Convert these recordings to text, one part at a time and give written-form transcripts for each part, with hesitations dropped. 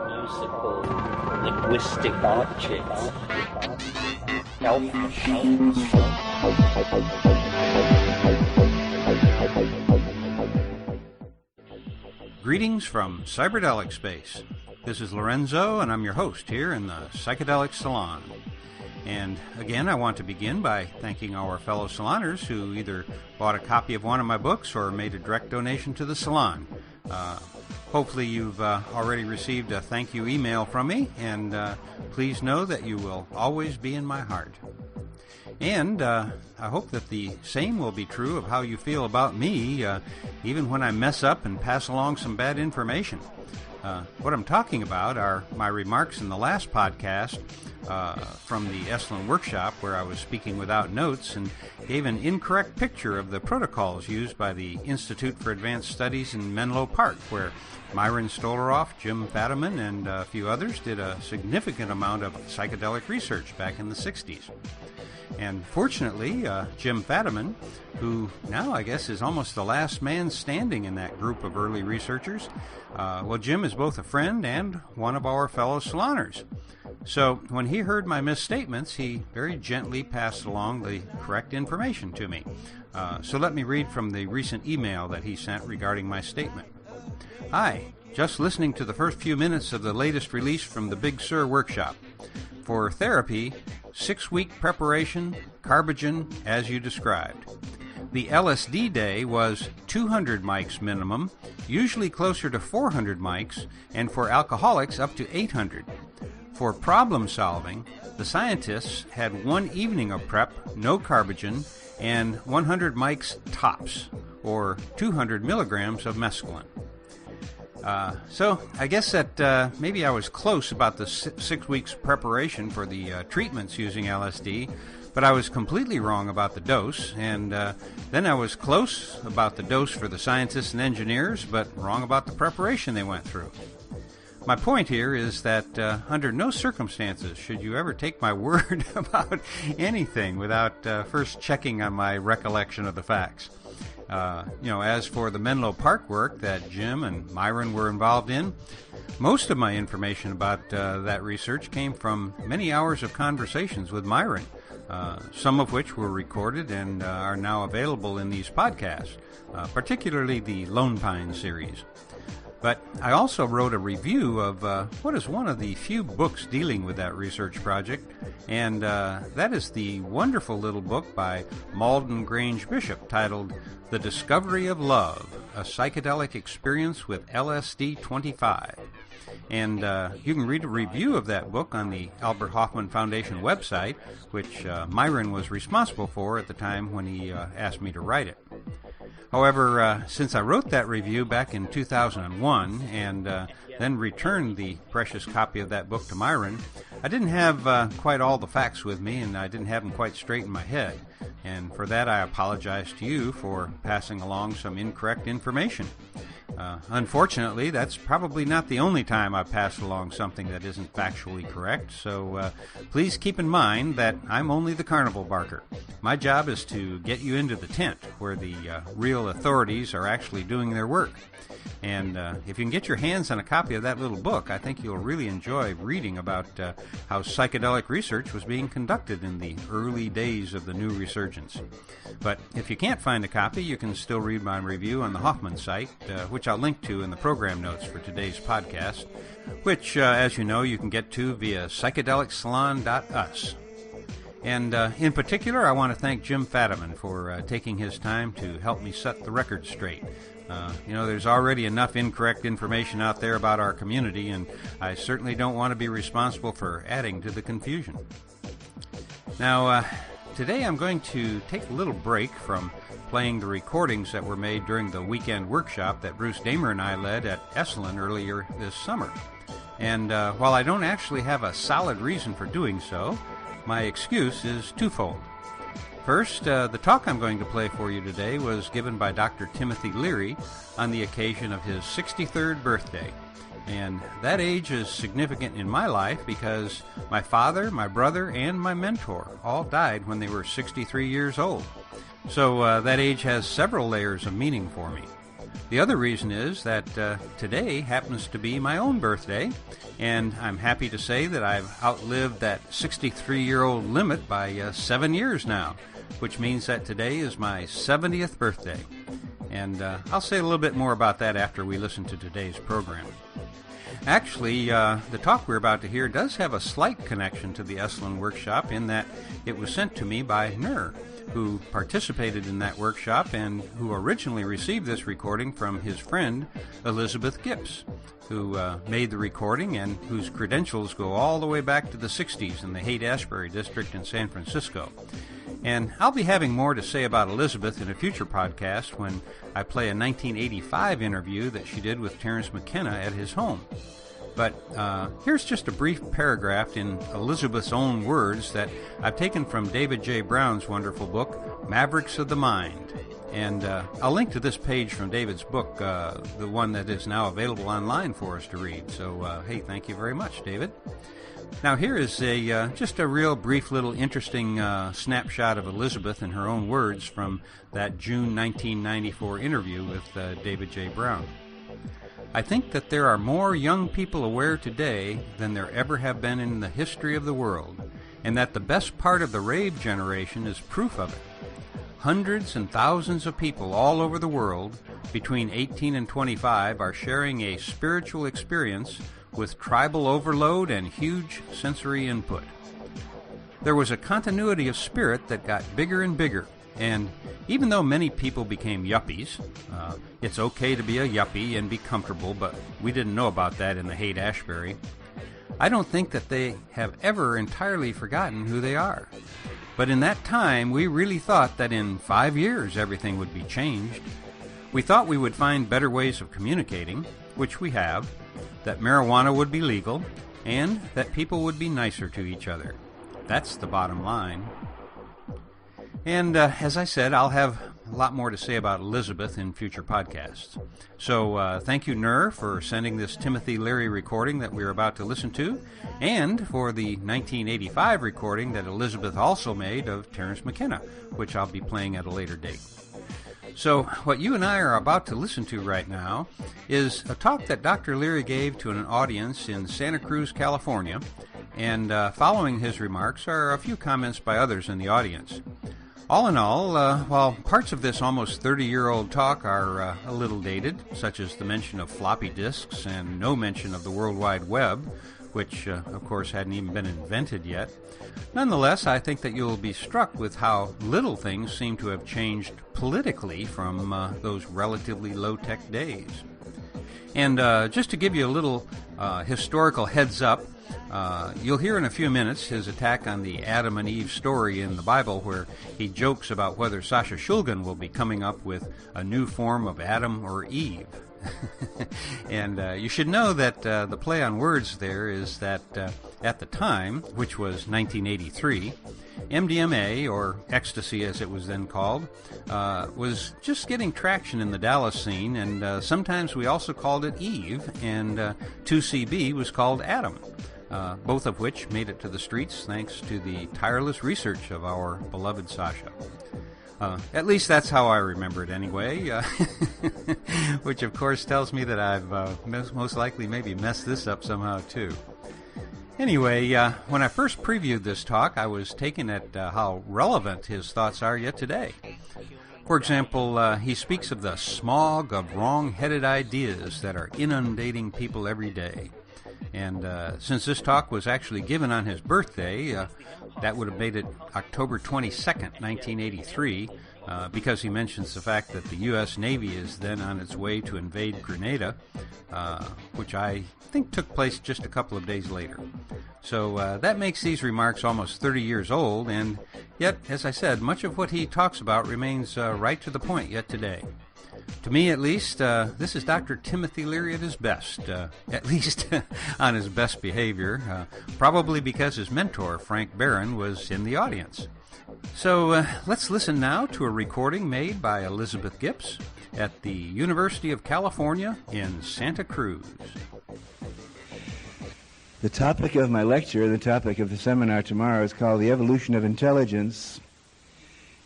musical, linguistic objects, health machines. Greetings from Cyberdelic Space. This is Lorenzo, and I'm your host here in the Psychedelic Salon. And again, I want to begin by thanking our fellow saloners who either bought a copy of one of my books or made a direct donation to the salon. Hopefully you've already received a thank you email from me, and please know that you will always be in my heart. And I hope that the same will be true of how you feel about me, even when I mess up and pass along some bad information. What I'm talking about are my remarks in the last podcast from the Esalen workshop, where I was speaking without notes and gave an incorrect picture of the protocols used by the Institute for Advanced Studies in Menlo Park, where Myron Stolaroff, Jim Fadiman, and a few others did a significant amount of psychedelic research back in the 60s. And fortunately, Jim Fadiman, who now I guess is almost the last man standing in that group of early researchers, Jim is both a friend and one of our fellow saloners. So when he heard my misstatements, he very gently passed along the correct information to me. So let me read from the recent email that he sent regarding my statement. Hi, just listening to the first few minutes of the latest release from the Big Sur workshop. For therapy, 6-week preparation, Carbogen, as you described. The LSD day was 200 mics minimum, usually closer to 400 mics, and for alcoholics up to 800. For problem solving, the scientists had one evening of prep, no Carbogen, and 100 mics tops, or 200 milligrams of mescaline. So I guess that maybe I was close about the 6 weeks preparation for the treatments using LSD, but I was completely wrong about the dose, and then I was close about the dose for the scientists and engineers, but wrong about the preparation they went through. My point here is that under no circumstances should you ever take my word about anything without first checking on my recollection of the facts. As for the Menlo Park work that Jim and Myron were involved in, most of my information about that research came from many hours of conversations with Myron, some of which were recorded and are now available in these podcasts, particularly the Lone Pine series. But I also wrote a review of what is one of the few books dealing with that research project, and that is the wonderful little book by Malden Grange Bishop titled The Discovery of Love, A Psychedelic Experience with LSD-25. And you can read a review of that book on the Albert Hoffman Foundation website, which Myron was responsible for at the time when he asked me to write it. However, since I wrote that review back in 2001 and then returned the precious copy of that book to Myron, I didn't have quite all the facts with me, and I didn't have them quite straight in my head. And for that, I apologize to you for passing along some incorrect information. Unfortunately, that's probably not the only time I've passed along something that isn't factually correct, so please keep in mind that I'm only the carnival barker. My job is to get you into the tent where the real authorities are actually doing their work. And if you can get your hands on a copy of that little book, I think you'll really enjoy reading about how psychedelic research was being conducted in the early days of the new resurgence. But if you can't find a copy, you can still read my review on the Hoffman site, which I'll link to in the program notes for today's podcast, which, as you know, you can get to via psychedelicsalon.us. And in particular, I want to thank Jim Fadiman for taking his time to help me set the record straight. There's already enough incorrect information out there about our community, and I certainly don't want to be responsible for adding to the confusion. Now, today I'm going to take a little break from playing the recordings that were made during the weekend workshop that Bruce Damer and I led at Esalen earlier this summer. And while I don't actually have a solid reason for doing so, my excuse is twofold. First, the talk I'm going to play for you today was given by Dr. Timothy Leary on the occasion of his 63rd birthday. And that age is significant in my life because my father, my brother, and my mentor all died when they were 63 years old. So that age has several layers of meaning for me. The other reason is that today happens to be my own birthday, and I'm happy to say that I've outlived that 63-year-old limit by 7 years now, which means that today is my 70th birthday. And I'll say a little bit more about that after we listen to today's program. Actually, the talk we're about to hear does have a slight connection to the Esalen workshop in that it was sent to me by Nur, who participated in that workshop and who originally received this recording from his friend Elizabeth Gips, who made the recording and whose credentials go all the way back to the 60s in the Haight-Ashbury district in San Francisco. And I'll be having more to say about Elizabeth in a future podcast when I play a 1985 interview that she did with Terence McKenna at his home. But here's just a brief paragraph in Elizabeth's own words that I've taken from David J. Brown's wonderful book, Mavericks of the Mind. And I'll link to this page from David's book, the one that is now available online for us to read. So, hey, thank you very much, David. Now, here is just a real brief little interesting snapshot of Elizabeth in her own words from that June 1994 interview with David J. Brown. I think that there are more young people aware today than there ever have been in the history of the world, and that the best part of the rave generation is proof of it. Hundreds and thousands of people all over the world, between 18 and 25, are sharing a spiritual experience with tribal overload and huge sensory input. There was a continuity of spirit that got bigger and bigger, and even though many people became yuppies, it's okay to be a yuppie and be comfortable, but we didn't know about that in the Haight-Ashbury. I don't think that they have ever entirely forgotten who they are. But in that time, we really thought that in 5 years everything would be changed. We thought we would find better ways of communicating, which we have, that marijuana would be legal, and that people would be nicer to each other. That's the bottom line. And as I said, I'll have a lot more to say about Elizabeth in future podcasts. So thank you, Nur, for sending this Timothy Leary recording that we're about to listen to, and for the 1985 recording that Elizabeth also made of Terence McKenna, which I'll be playing at a later date. So what you and I are about to listen to right now is a talk that Dr. Leary gave to an audience in Santa Cruz, California, and following his remarks are a few comments by others in the audience. All in all, while parts of this almost 30-year-old talk are a little dated, such as the mention of floppy disks and no mention of the World Wide Web, which, of course, hadn't even been invented yet, nonetheless, I think that you'll be struck with how little things seem to have changed politically from those relatively low-tech days. And just to give you a little historical heads up, you'll hear in a few minutes his attack on the Adam and Eve story in the Bible, where he jokes about whether Sasha Shulgin will be coming up with a new form of Adam or Eve. And you should know that the play on words there is that at the time, which was 1983, MDMA, or ecstasy as it was then called, was just getting traction in the Dallas scene, and sometimes we also called it Eve, and 2CB was called Adam, both of which made it to the streets thanks to the tireless research of our beloved Sasha. At least that's how I remember it anyway, which of course tells me that I've most likely maybe messed this up somehow too. Anyway, when I first previewed this talk, I was taken at how relevant his thoughts are yet today. For example, he speaks of the smog of wrong-headed ideas that are inundating people every day. And since this talk was actually given on his birthday, that would have made it October 22nd, 1983, because he mentions the fact that the U.S. Navy is then on its way to invade Grenada, which I think took place just a couple of days later. So that makes these remarks almost 30 years old, and yet, as I said, much of what he talks about remains right to the point yet today. To me, at least, this is Dr. Timothy Leary at his best, at least on his best behavior, probably because his mentor, Frank Barron, was in the audience. So let's listen now to a recording made by Elizabeth Gips at the University of California in Santa Cruz. The topic of my lecture, the topic of the seminar tomorrow, is called The Evolution of Intelligence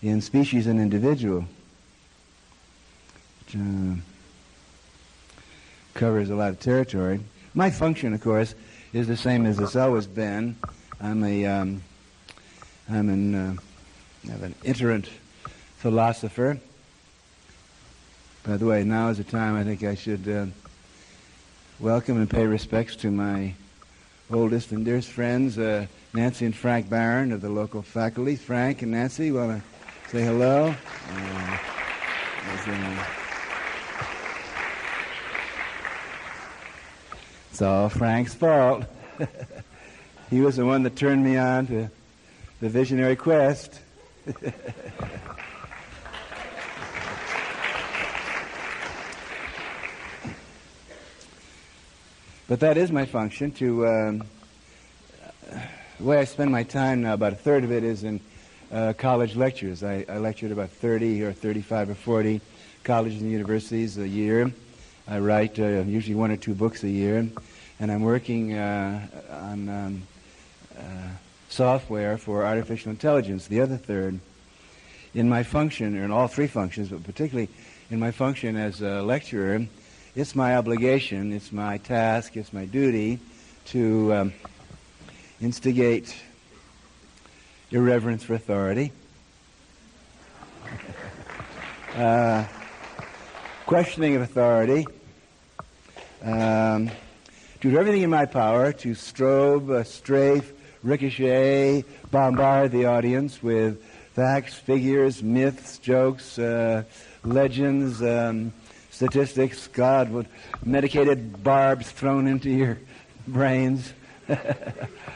in Species and Individual. covers a lot of territory. My function, of course, is the same as it's always been. I'm an iterant philosopher. By the way, now is the time I think I should welcome and pay respects to my oldest and dearest friends, Nancy and Frank Barron of the local faculty. Frank and Nancy, want to say hello? It's all Frank's fault. He was the one that turned me on to the visionary quest. But that is my function. The way I spend my time now, about a third of it is in college lectures. I lecture at about 30 or 35 or 40 colleges and universities a year. I write usually 1 or 2 books a year, and I'm working on software for artificial intelligence, the other third. In my function, or in all 3 functions, but particularly in my function as a lecturer, it's my obligation, it's my task, it's my duty to instigate irreverence for authority, questioning of authority, do everything in my power to strobe, strafe, ricochet, bombard the audience with facts, figures, myths, jokes, legends, statistics, God, with medicated barbs thrown into your brains,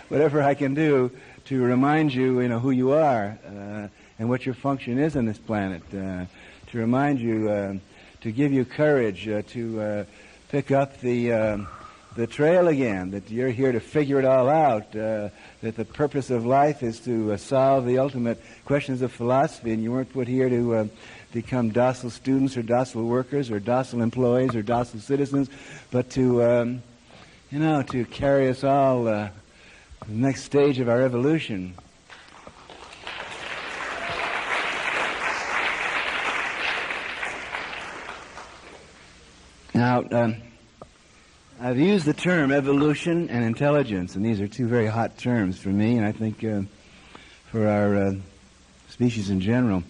whatever I can do to remind you, who you are and what your function is on this planet, to remind you, to give you courage, to pick up the trail again, that you're here to figure it all out, that the purpose of life is to solve the ultimate questions of philosophy, and you weren't put here to become docile students or docile workers or docile employees or docile citizens, but to, to carry us all to the next stage of our evolution. Now, I've used the term evolution and intelligence, and these are 2 very hot terms for me, and I think for our species in general.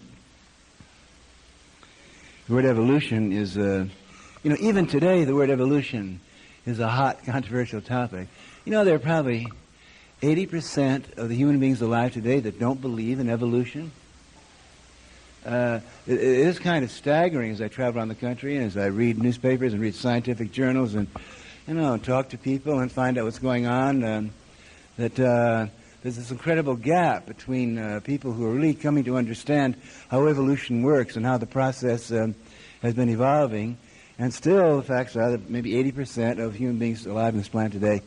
The word evolution is, even today the word evolution is a hot, controversial topic. There are probably 80% of the human beings alive today that don't believe in evolution. It is kind of staggering as I travel around the country and as I read newspapers and read scientific journals and, talk to people and find out what's going on, that there's this incredible gap between people who are really coming to understand how evolution works and how the process has been evolving. And still, the facts are that maybe 80% of human beings alive on this planet today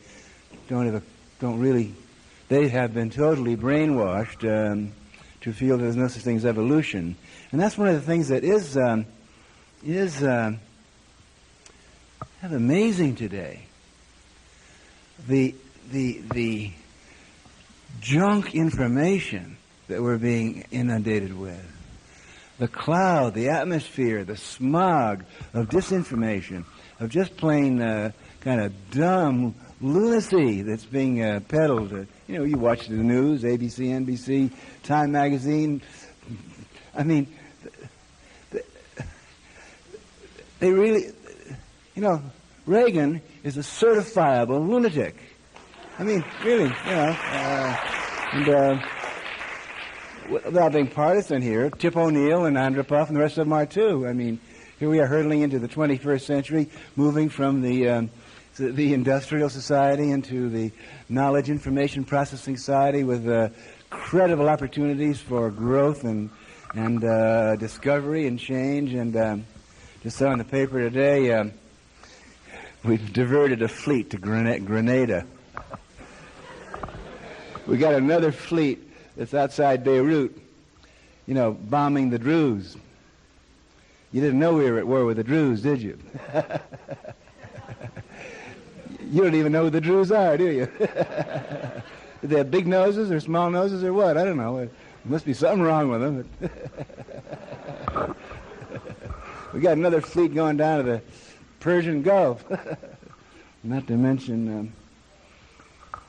they have been totally brainwashed to feel there's no such thing as evolution. And that's one of the things that is kind of amazing today. The junk information that we're being inundated with, the cloud, the atmosphere, the smog of disinformation, of just plain kind of dumb lunacy that's being peddled. You watch the news, ABC, NBC, Time Magazine. I mean, they really, Reagan is a certifiable lunatic. I mean, really, and without being partisan here, Tip O'Neill and Andropov and the rest of them are too. I mean, here we are hurtling into the 21st century, moving from the industrial society into the knowledge information processing society with credible opportunities for growth and discovery and change. And just saw in the paper today, we've diverted a fleet to Grenada. We got another fleet that's outside Beirut, bombing the Druze. You didn't know we were at war with the Druze, did you? You don't even know who the Druze are, do you? Do they have big noses or small noses or what? I don't know. There must be something wrong with them. We got another fleet going down to the Persian Gulf. Not to mention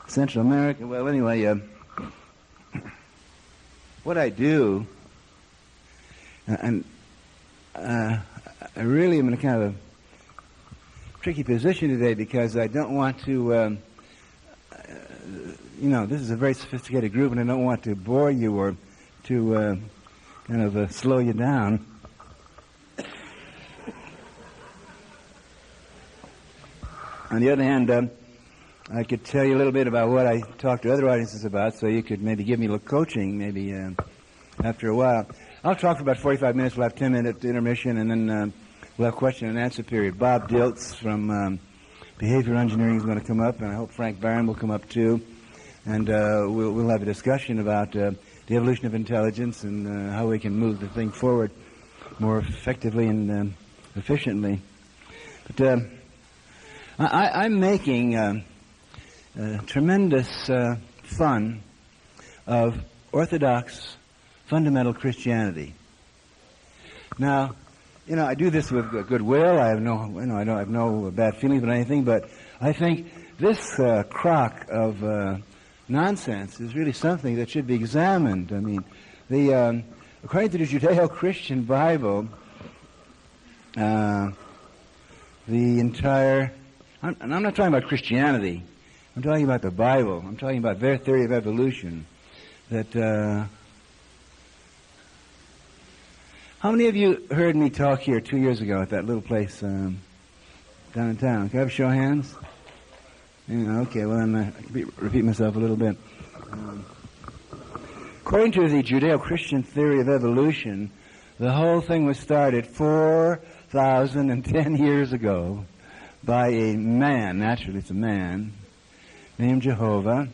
Central America. Well, anyway, what I do, and I really am in a kind of a tricky position today because I don't want to, this is a very sophisticated group and I don't want to bore you or to kind of slow you down. On the other hand, I could tell you a little bit about what I talk to other audiences about, so you could maybe give me a little coaching, maybe after a while. I'll talk for about 45 minutes. We'll have 10-minute intermission, and then we'll have question and answer period. Bob Diltz from Behavioral Engineering is going to come up, and I hope Frank Barron will come up too. And we'll have a discussion about the evolution of intelligence and how we can move the thing forward more effectively and efficiently. But I'm making tremendous fun of Orthodox fundamental Christianity. Now, I do this with goodwill. I have I don't have no bad feelings about anything. But I think this crock of nonsense is really something that should be examined. I mean, according to the Judeo-Christian Bible, the entire and I'm not talking about Christianity. I'm talking about the Bible. I'm talking about their theory of evolution. That how many of you heard me talk here 2 years ago at that little place down in town? Can I have a show of hands? Yeah, okay, well then I repeat myself a little bit. According to the Judeo-Christian theory of evolution, the whole thing was started 4,010 years ago by a man, naturally it's a man, named Jehovah.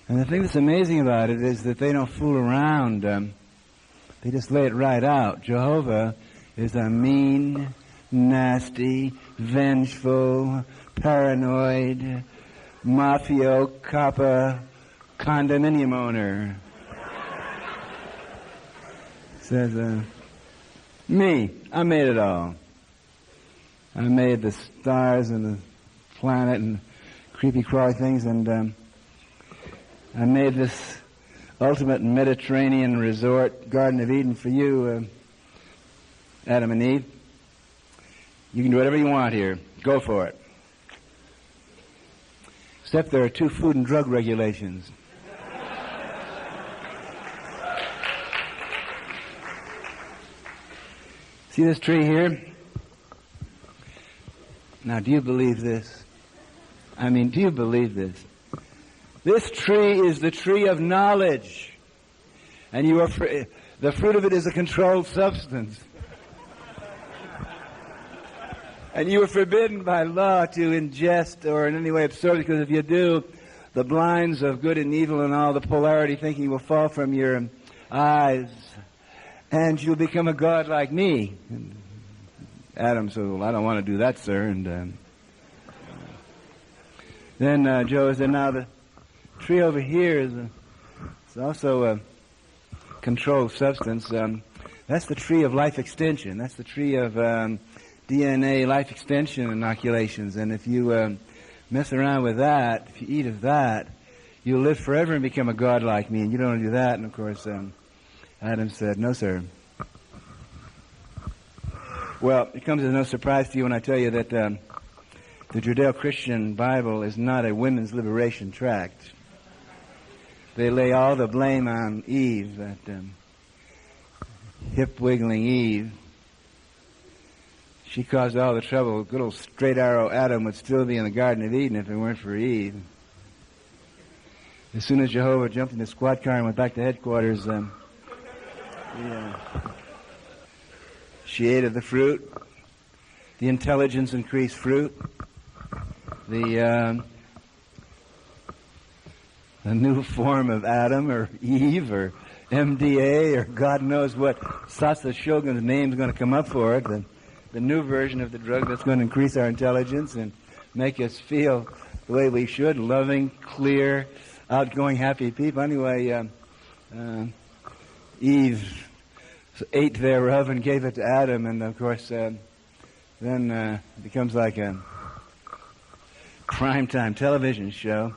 And the thing that's amazing about it is that they don't fool around. They just lay it right out. Jehovah is a mean, nasty, vengeful, paranoid, mafio, coppa, condominium owner. Says, me, I made it all. I made the stars and the planet and creepy crawly things, and I made this ultimate Mediterranean resort, Garden of Eden, for you, Adam and Eve. You can do whatever you want here. Go for it. Except there are 2 food and drug regulations. See this tree here? Now, do you believe this? I mean, do you believe this? This tree is the tree of knowledge. And you are the fruit of it is a controlled substance. And you are forbidden by law to ingest or in any way absorb, because if you do, the blinds of good and evil and all the polarity thinking will fall from your eyes. And you'll become a god like me. And Adam said, well, I don't want to do that, sir. And then Joe said, now the tree over here is also a controlled substance. That's the tree of life extension. That's the tree of DNA life extension inoculations. And if you mess around with that, if you eat of that, you'll live forever and become a god like me. And you don't want to do that. And of course, Adam said, no, sir. Well, it comes as no surprise to you when I tell you that the Judeo-Christian Bible is not a women's liberation tract. They lay all the blame on Eve, that hip-wiggling Eve. She caused all the trouble. Good old straight arrow Adam would still be in the Garden of Eden if it weren't for Eve. As soon as Jehovah jumped in the squad car and went back to headquarters, she ate of the fruit. The intelligence increased fruit. The new form of Adam or Eve or MDA or God knows what Sasa Shogun's name's going to come up for it. The new version of the drug that's going to increase our intelligence and make us feel the way we should, loving, clear, outgoing, happy people. Anyway, Eve ate thereof and gave it to Adam, and of course then it becomes like a primetime television show.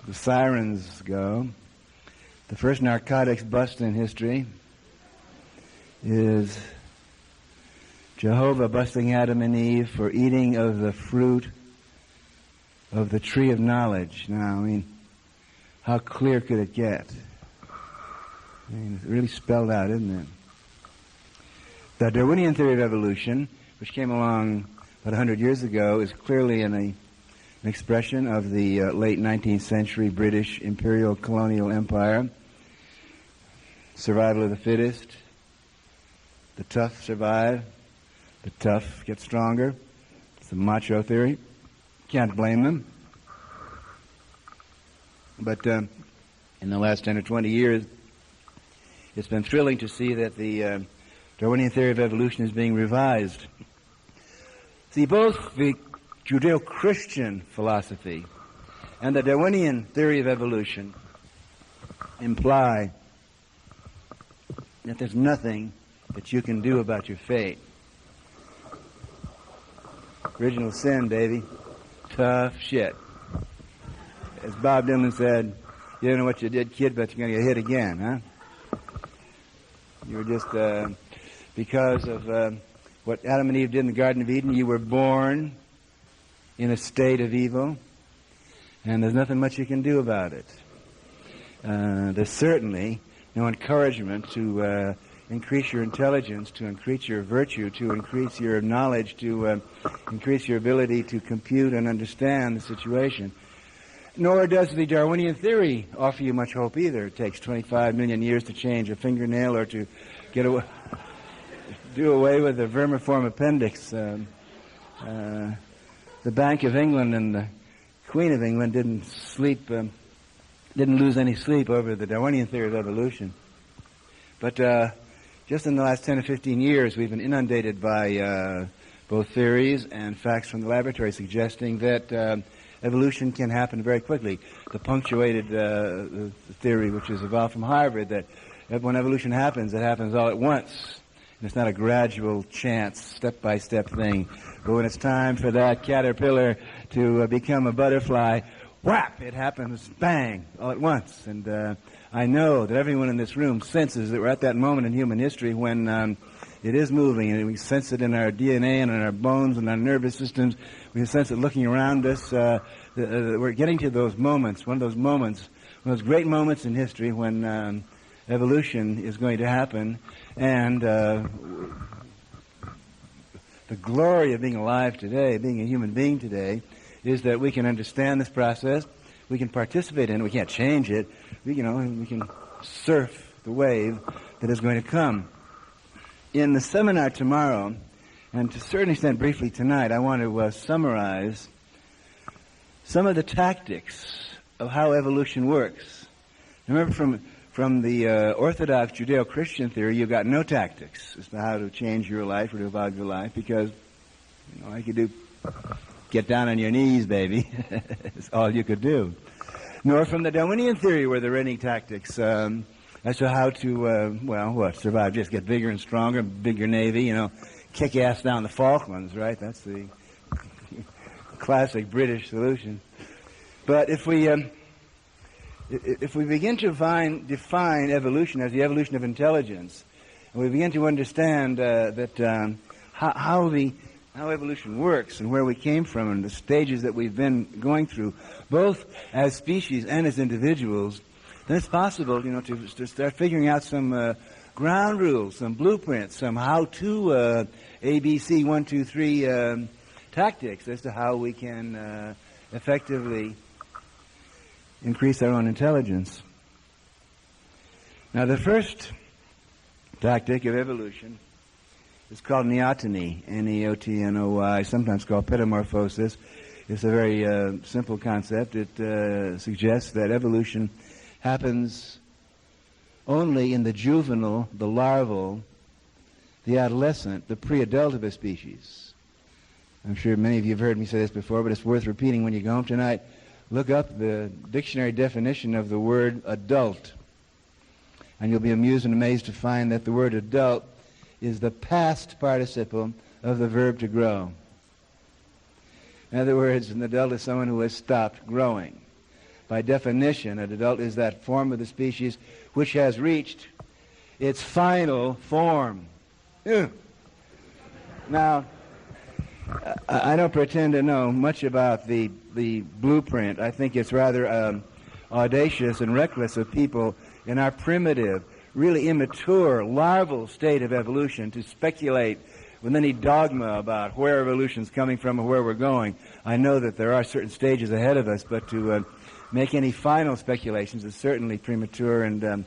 The sirens go. The first narcotics bust in history is Jehovah busting Adam and Eve for eating of the fruit of the tree of knowledge. Now, I mean, how clear could it get? I mean, it's really spelled out, isn't it? The Darwinian theory of evolution, which came along about 100 years ago, is clearly an expression of the late 19th century British imperial colonial empire. Survival of the fittest. The tough survive. The tough get stronger. It's the macho theory. Can't blame them. But in the last 10 or 20 years, it's been thrilling to see that the Darwinian theory of evolution is being revised. See, both the Judeo-Christian philosophy and the Darwinian theory of evolution imply that there's nothing that you can do about your fate. Original sin, baby. Tough shit. As Bob Dylan said, you don't know what you did, kid, but you're going to get hit again, huh? You were just, because of what Adam and Eve did in the Garden of Eden, you were born in a state of evil, and there's nothing much you can do about it. There's certainly no encouragement to increase your intelligence, to increase your virtue, to increase your knowledge, to increase your ability to compute and understand the situation. Nor does the Darwinian theory offer you much hope either. It takes 25 million years to change a fingernail or to get away, do away with a vermiform appendix. The Bank of England and the Queen of England didn't lose any sleep over the Darwinian theory of evolution. But just in the last 10 or 15 years, we've been inundated by both theories and facts from the laboratory suggesting that evolution can happen very quickly. The punctuated the theory, which is evolved from Harvard, that when evolution happens, it happens all at once. And it's not a gradual chance, step-by-step thing. But when it's time for that caterpillar to become a butterfly, whap, it happens, bang, all at once. And I know that everyone in this room senses that we're at that moment in human history when it is moving, and we sense it in our DNA and in our bones and our nervous systems. We sense it looking around us. We're getting to those moments, one of those great moments in history when evolution is going to happen. And the glory of being alive today, being a human being today, is that we can understand this process, we can participate in it, we can't change it, we can surf the wave that is going to come. In the seminar tomorrow, and to a certain extent briefly tonight, I want to summarize some of the tactics of how evolution works. Remember, from the Orthodox Judeo-Christian theory, you've got no tactics as to how to change your life or to evolve your life, because, like you do, get down on your knees, baby. That's all you could do. Nor from the Darwinian theory were there any tactics as to how to, survive. Just get bigger and stronger, bigger navy, kick ass down the Falklands, right? That's the classic British solution. But if we begin to define evolution as the evolution of intelligence, and we begin to understand how evolution works and where we came from and the stages that we've been going through, both as species and as individuals, then it's possible, to start figuring out some ground rules, some blueprints, some how-to ABC 1, 2, 3 tactics as to how we can effectively increase our own intelligence. Now, the first tactic of evolution is called neoteny, Neotnoy, sometimes called pedomorphosis. It's a very simple concept. It suggests that evolution happens only in the juvenile, the larval, the adolescent, the pre-adult of a species. I'm sure many of you have heard me say this before, but it's worth repeating when you go home tonight. Look up the dictionary definition of the word adult, and you'll be amused and amazed to find that the word adult is the past participle of the verb to grow. In other words, an adult is someone who has stopped growing. By definition, an adult is that form of the species which has reached its final form. Now, I don't pretend to know much about the blueprint. I think it's rather audacious and reckless of people in our primitive, really immature, larval state of evolution to speculate with any dogma about where evolution's coming from or where we're going. I know that there are certain stages ahead of us, but to make any final speculations is certainly premature and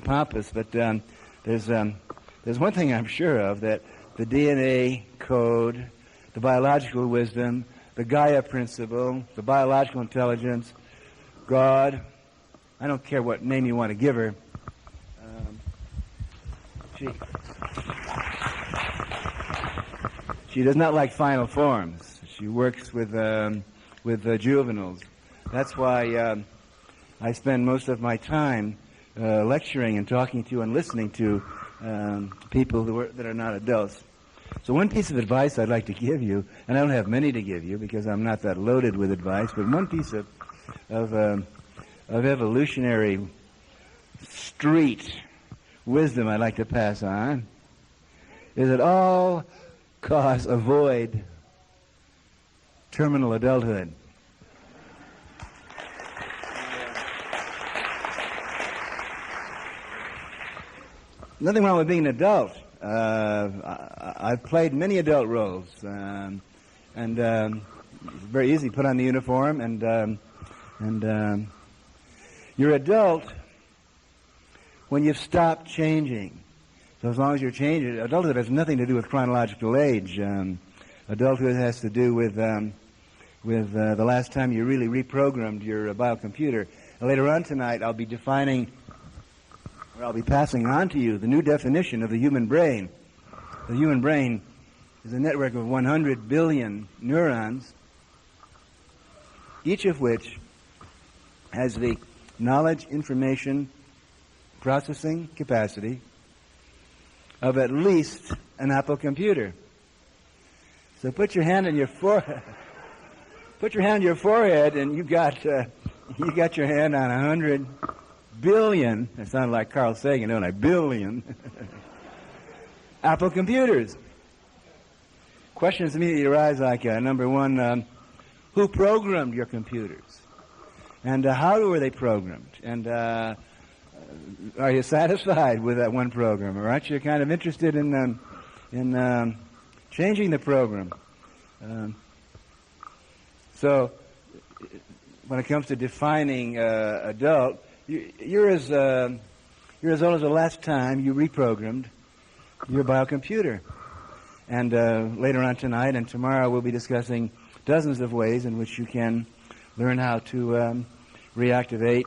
pompous. But there's one thing I'm sure of, that the DNA code, the biological wisdom, the Gaia principle, the biological intelligence, God, I don't care what name you want to give her, she does not like final forms. She works with juveniles. That's why I spend most of my time lecturing and talking to and listening to people that are not adults. So one piece of advice I'd like to give you, and I don't have many to give you because I'm not that loaded with advice, but one piece of evolutionary street wisdom I'd like to pass on is at all costs avoid terminal adulthood. Nothing wrong with being an adult. I've played many adult roles, and it's very easy to put on the uniform, and you're adult when you've stopped changing. So as long as you're changing, adulthood has nothing to do with chronological age. Adulthood has to do with the last time you really reprogrammed your biocomputer. And later on tonight, I'll be passing on to you the new definition of the human brain. The human brain is a network of 100 billion neurons, each of which has the knowledge, information, processing capacity of at least an Apple computer. So put your hand on your forehead. Put your hand on your forehead, and you got your hand on 100 billion. That sounded like Carl Sagan, don't I? Billion. Apple computers. Questions immediately arise like, number one, who programmed your computers? And how were they programmed? And are you satisfied with that one program? Or aren't you kind of interested in changing the program? So when it comes to defining adult, you're as old as the last time you reprogrammed your biocomputer. And later on tonight and tomorrow we'll be discussing dozens of ways in which you can learn how to reactivate,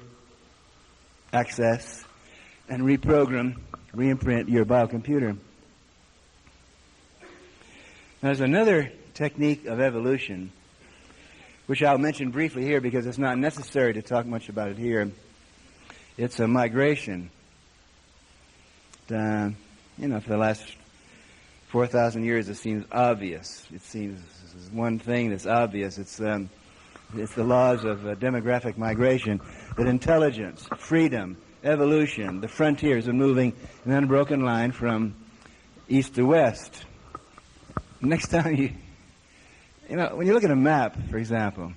access, and reprogram, reimprint your biocomputer. There's another technique of evolution, which I'll mention briefly here because it's not necessary to talk much about it here. It's a migration. For the last 4,000 years, it seems obvious. It seems one thing that's obvious. It's the laws of demographic migration, that intelligence, freedom, evolution, the frontiers are moving in an unbroken line from east to west. Next time when you look at a map, for example,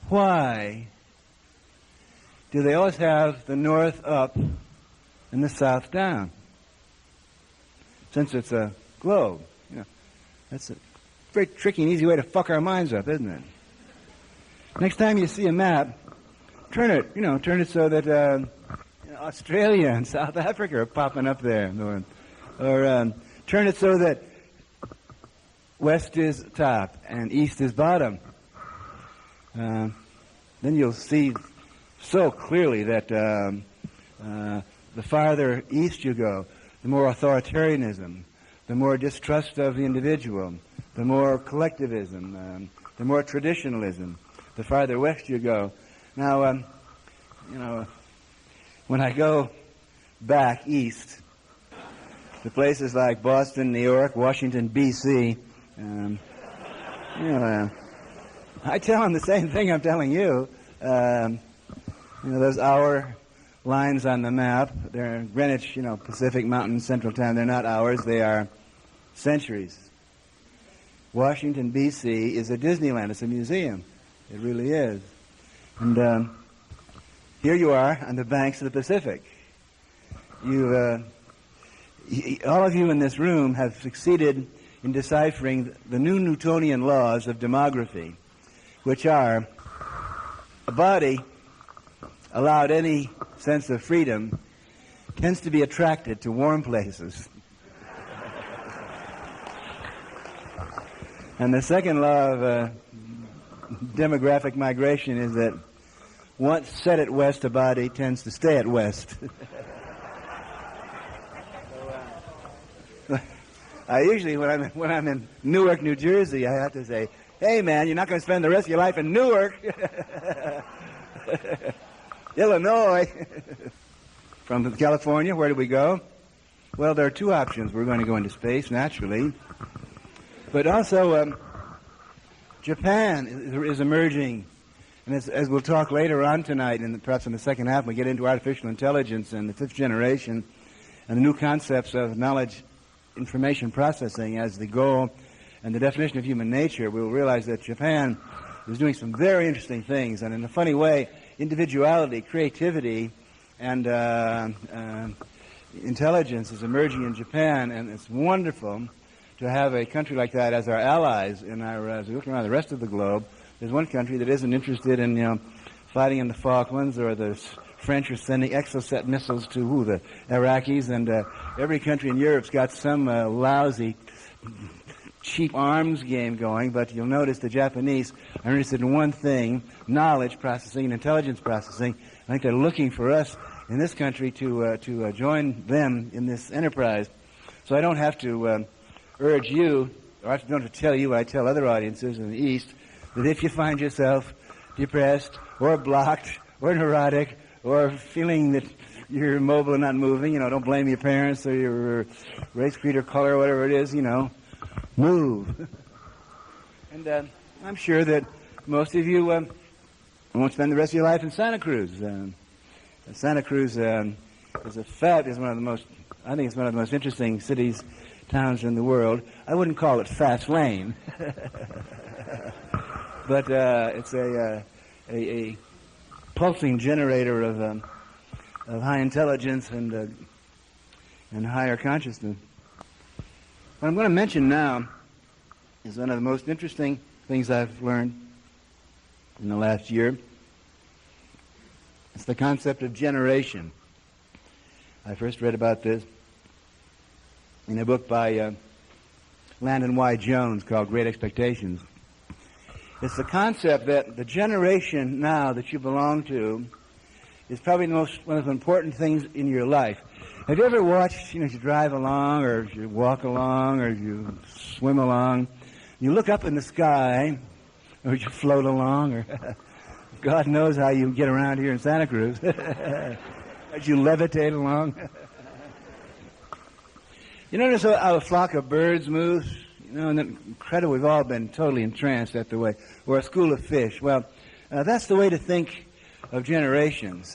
why do they always have the north up and the south down? Since it's a globe, that's a very tricky and easy way to fuck our minds up, isn't it? Next time you see a map, turn it so that Australia and South Africa are popping up there, or turn it so that west is top and east is bottom. Then you'll see so clearly that the farther east you go, the more authoritarianism, the more distrust of the individual, the more collectivism, the more traditionalism. The farther west you go. Now, when I go back east, to places like Boston, New York, Washington, B.C., I tell them the same thing I'm telling you. Those hour lines on the map, they're Greenwich, Pacific Mountain Central Time. They're not hours, they are centuries. Washington, B.C. is a Disneyland. It's a museum. It really is. And here you are on the banks of the Pacific. All of you in this room have succeeded in deciphering the new Newtonian laws of demography, which are a body allowed any sense of freedom tends to be attracted to warm places. And the second law of demographic migration is that once set at west, a body tends to stay at west. I usually, when I'm in Newark, New Jersey, I have to say, "Hey, man, you're not going to spend the rest of your life in Newark, Illinois." From California, where do we go? Well, there are two options. We're going to go into space, naturally. But also, Japan is emerging. And as we'll talk later on tonight, and perhaps in the second half, we get into artificial intelligence and the fifth generation and the new concepts of knowledge information processing as the goal and the definition of human nature, we'll realize that Japan is doing some very interesting things. And in a funny way, individuality, creativity, and intelligence is emerging in Japan, and it's wonderful to have a country like that as our allies as we look around the rest of the globe. There's one country that isn't interested in fighting in the Falklands, or the French are sending Exocet missiles to the Iraqis, and every country in Europe's got some lousy, cheap arms game going. But you'll notice the Japanese are interested in one thing: knowledge processing and intelligence processing. I think they're looking for us in this country to join them in this enterprise. So I don't have to urge you, or I don't have to tell you what I tell other audiences in the East, that if you find yourself depressed or blocked or neurotic or feeling that you're immobile and not moving, don't blame your parents or your race, creed, or color, or whatever it is, move. And I'm sure that most of you won't spend the rest of your life in Santa Cruz. Santa Cruz is one of the most, I think it's one of the most interesting cities, towns in the world. I wouldn't call it fast lane. But it's a pulsing generator of high intelligence and higher consciousness. What I'm going to mention now is one of the most interesting things I've learned in the last year. It's the concept of generation. I first read about this in a book by Landon Y. Jones called Great Expectations. It's the concept that the generation now that you belong to is probably one of the most important things in your life. Have you ever watched, as you drive along, or as you walk along, or as you swim along, you look up in the sky, or you float along, or God knows how you get around here in Santa Cruz, as you levitate along. You notice how a flock of birds moves? And incredible, we've all been totally entranced at the way, or a school of fish. Well, that's the way to think of generations.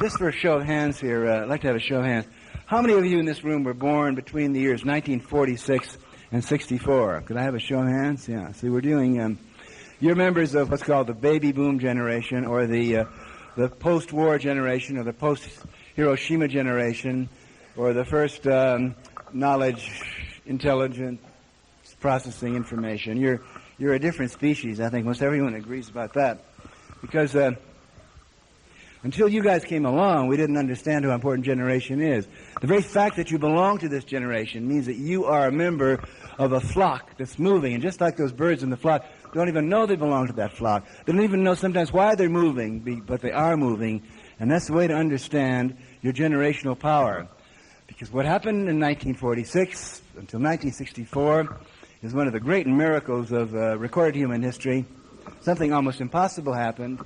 Just for a show of hands here, I'd like to have a show of hands. How many of you in this room were born between the years 1946 and 64? Could I have a show of hands? Yeah. See, we're doing, you're members of what's called the baby boom generation, or the post-war generation, or the post-Hiroshima generation, or the first knowledge, intelligence, processing information. You're a different species. I think most everyone agrees about that. Because until you guys came along, we didn't understand how important generation is. The very fact that you belong to this generation means that you are a member of a flock that's moving. And just like those birds in the flock don't even know they belong to that flock. They don't even know sometimes why they're moving, but they are moving. And that's the way to understand your generational power. Because what happened in 1946 until 1964 is one of the great miracles of recorded human history. Something almost impossible happened.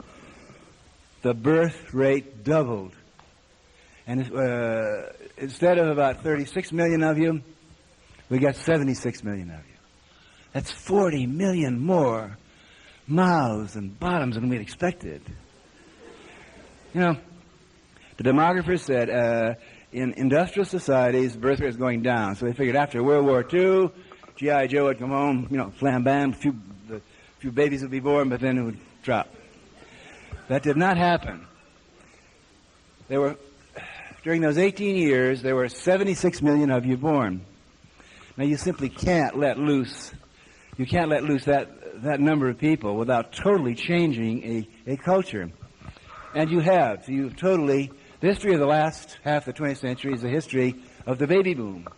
The birth rate doubled. And instead of about 36 million of you, we got 76 million of you. That's 40 million more mouths and bottoms than we'd expected. You know, the demographers said in industrial societies, birth rate is going down. So they figured after World War II, G.I. Joe would come home, you know, flam bam, a few babies would be born, but then it would drop. That did not happen. During those 18 years, there were 76 million of you born. Now you simply can't let loose that number of people without totally changing a culture. And you have. So you've totally, the history of the last half of the 20th century is the history of the baby boom.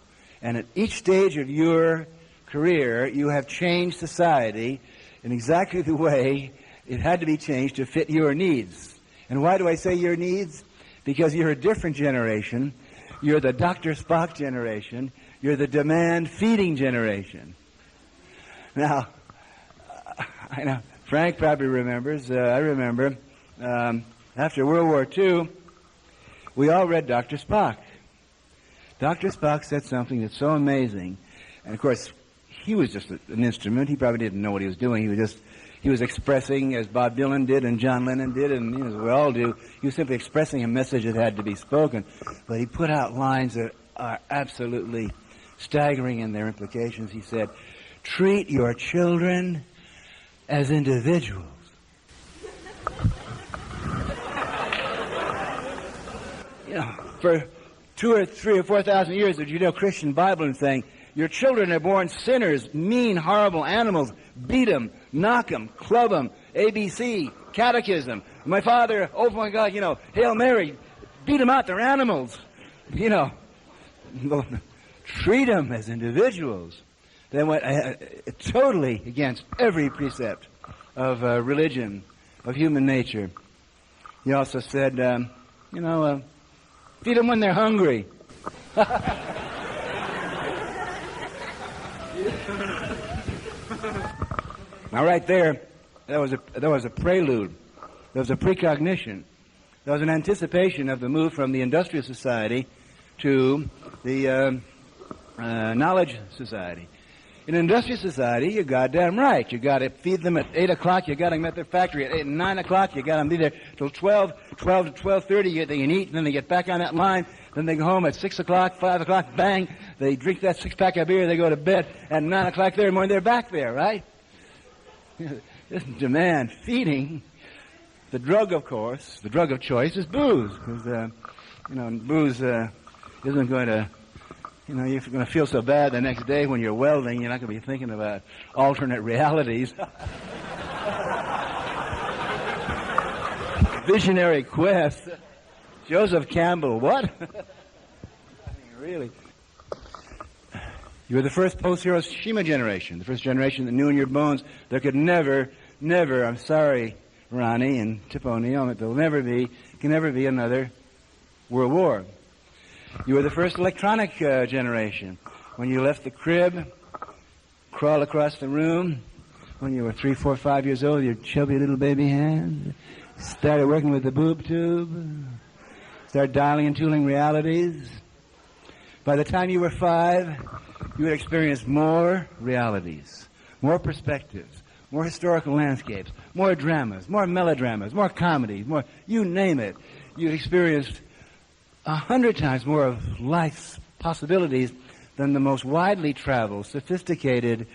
And at each stage of your career, you have changed society in exactly the way it had to be changed to fit your needs. And why do I say your needs? Because you're a different generation. You're the Dr. Spock generation. You're the demand-feeding generation. Now, I know Frank probably remembers. I remember after World War II, we all read Dr. Spock. Dr. Spock said something that's so amazing. And, of course, he was just an instrument. He probably didn't know what he was doing. He was expressing, as Bob Dylan did and John Lennon did, and as we all do, he was simply expressing a message that had to be spoken. But he put out lines that are absolutely staggering in their implications. He said, treat your children as individuals. You know, for 2 or 3 or 4,000 years, the Judeo-Christian Bible is saying, your children are born sinners, mean, horrible animals. Beat them, knock them, club them, ABC, catechism. My father, oh my God, you know, Hail Mary, beat them out, they're animals. You know, treat them as individuals. They went totally against every precept of religion, of human nature. He also said, feed them when they're hungry. Now, right there, that was a prelude. There was a precognition. There was an anticipation of the move from the industrial society to the knowledge society. In industrial society, you're goddamn right. You got to feed them at 8 o'clock. You got them at their factory at 9 o'clock. You got them be there till 12 to 12:30. They can eat, and then they get back on that line. Then they go home at 6 o'clock, 5 o'clock, bang. They drink that 6-pack of beer. They go to bed. At 9 o'clock there in the morning, they're back there, right? This demand feeding. The drug, of course, the drug of choice is booze, because booze isn't going to. You know, you're going to feel so bad the next day when you're welding, you're not going to be thinking about alternate realities. Visionary quest. Joseph Campbell, what? I mean, really. You were the first post-Hiroshima generation, the first generation that knew in your bones there could never, I'm sorry, Ronnie and Tip O'Neill, there can never be another World War. You were the first electronic generation. When you left the crib, crawled across the room, when you were 3, 4, 5 years old, your chubby little baby hands, started working with the boob tube, started dialing and tooling realities. By the time you were 5, you had experienced more realities, more perspectives, more historical landscapes, more dramas, more melodramas, more comedies, more, you name it. You'd experienced 100 times more of life's possibilities than the most widely traveled, sophisticated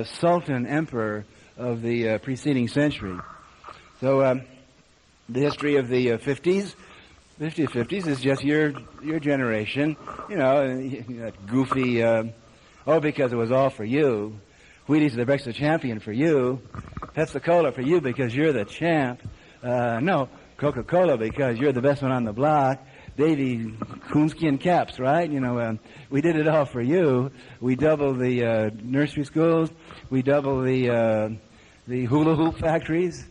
sultan emperor of the preceding century. So the history of the 50s is just your generation. You know, that goofy, because it was all for you. Wheaties are the breakfast champion for you. Pepsi-Cola for you because you're the champ. No, Coca-Cola because you're the best one on the block. Davy coonskin caps, right? You know, we did it all for you. We doubled the nursery schools. We doubled the hula hoop factories.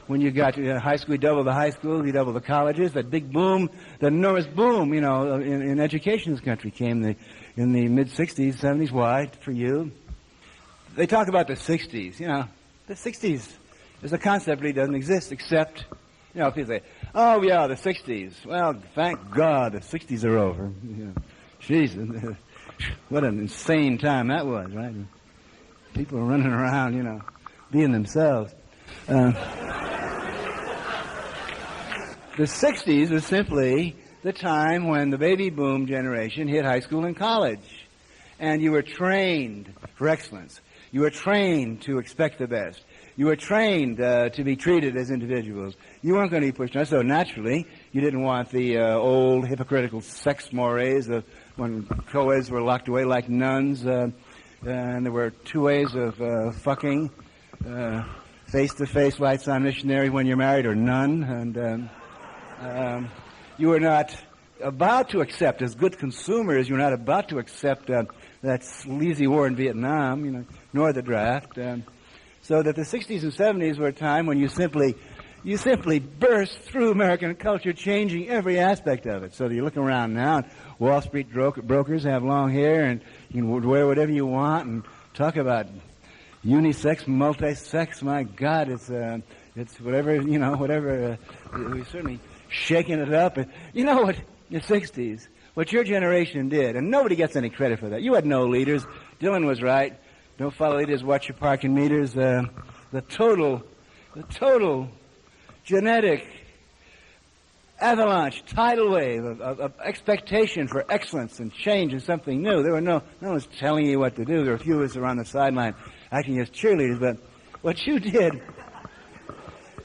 When you got to high school, we doubled the high schools. We doubled the colleges. That big boom, the enormous boom, you know, in education in this country came in the mid-'60s, '70s. Why? For you. They talk about the '60s. You know, the '60s is a concept that really doesn't exist except, you know, people say, Oh, yeah, the 60s. Well, thank God the 60s are over. Yeah. Jeez, what an insane time that was, right? People were running around, being themselves. The 60s was simply the time when the baby boom generation hit high school and college. And you were trained for excellence. You were trained to expect the best. You were trained to be treated as individuals. You weren't going to be pushed on. So naturally, you didn't want the old hypocritical sex mores of when co-eds were locked away like nuns, and there were 2 ways of fucking, face-to-face lights on missionary when you're married or none. And you were not about to accept, as good consumers, you were not about to accept that sleazy war in Vietnam, nor the draft. So that the 60s and 70s were a time when you simply burst through American culture, changing every aspect of it. So that you look around now, and Wall Street brokers have long hair, and you can wear whatever you want, and talk about unisex, multi-sex. My God, it's whatever, whatever. We're certainly shaking it up. You know what? In the 60s, what your generation did, and nobody gets any credit for that. You had no leaders. Dylan was right. Don't follow leaders, watch your parking meters. The total genetic avalanche, tidal wave of expectation for excellence and change and something new. There were no one was telling you what to do. There were a few of us around the sideline acting as cheerleaders. But what you did,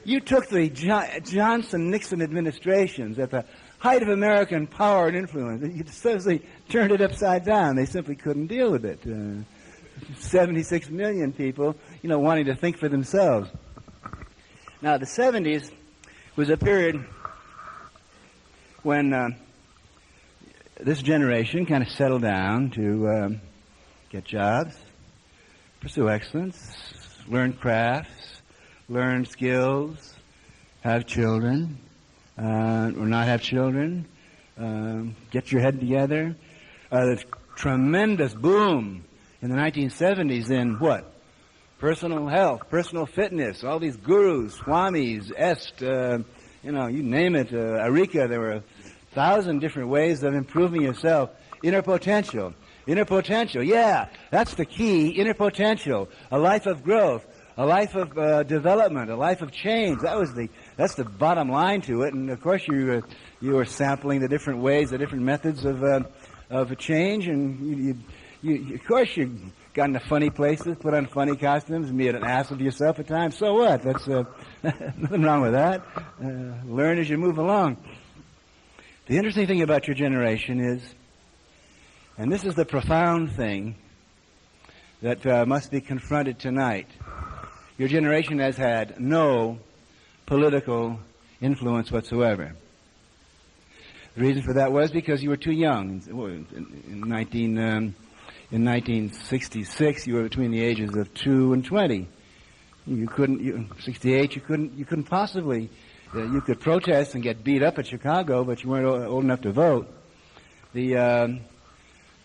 you took the Johnson-Nixon administrations at the height of American power and influence, and you essentially turned it upside down. They simply couldn't deal with it. 76 million people, wanting to think for themselves. Now, the 70s was a period when this generation kind of settled down to get jobs, pursue excellence, learn crafts, learn skills, have children, or not have children, get your head together. The tremendous boom in the 1970s in what? Personal health, personal fitness, all these gurus, swamis, you name it, Arika. There were 1,000 different ways of improving yourself. Inner potential, yeah, that's the key, inner potential, a life of growth, a life of development, a life of change. That's the bottom line to it. And of course you were sampling the different ways, the different methods of change, and you of course you got into funny places, put on funny costumes, and made an ass of yourself at times. So what? That's nothing wrong with that. Learn as you move along. The interesting thing about your generation is, and this is the profound thing that must be confronted tonight, your generation has had no political influence whatsoever. The reason for that was because you were too young. In 1966, you were between the ages of 2 and 20. 68, you couldn't possibly. You could protest and get beat up at Chicago, but you weren't old enough to vote. The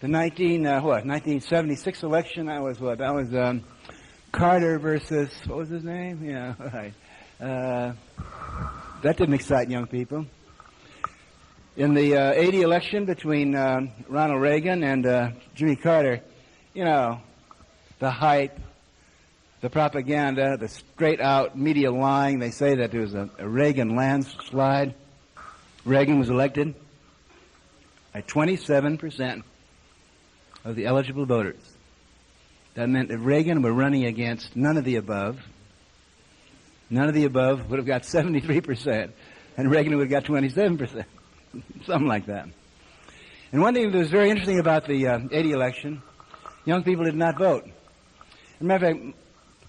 1976 election. That was what? That was Carter versus, what was his name? Yeah, right. That didn't excite young people. In the 80 election between Ronald Reagan and Jimmy Carter, the hype, the propaganda, the straight-out media lying. They say that there was a Reagan landslide. Reagan was elected by 27% of the eligible voters. That meant that Reagan were running against none of the above. None of the above would have got 73%, and Reagan would have got 27%. Something like that. And one thing that was very interesting about the 80 election, young people did not vote. As a matter of fact,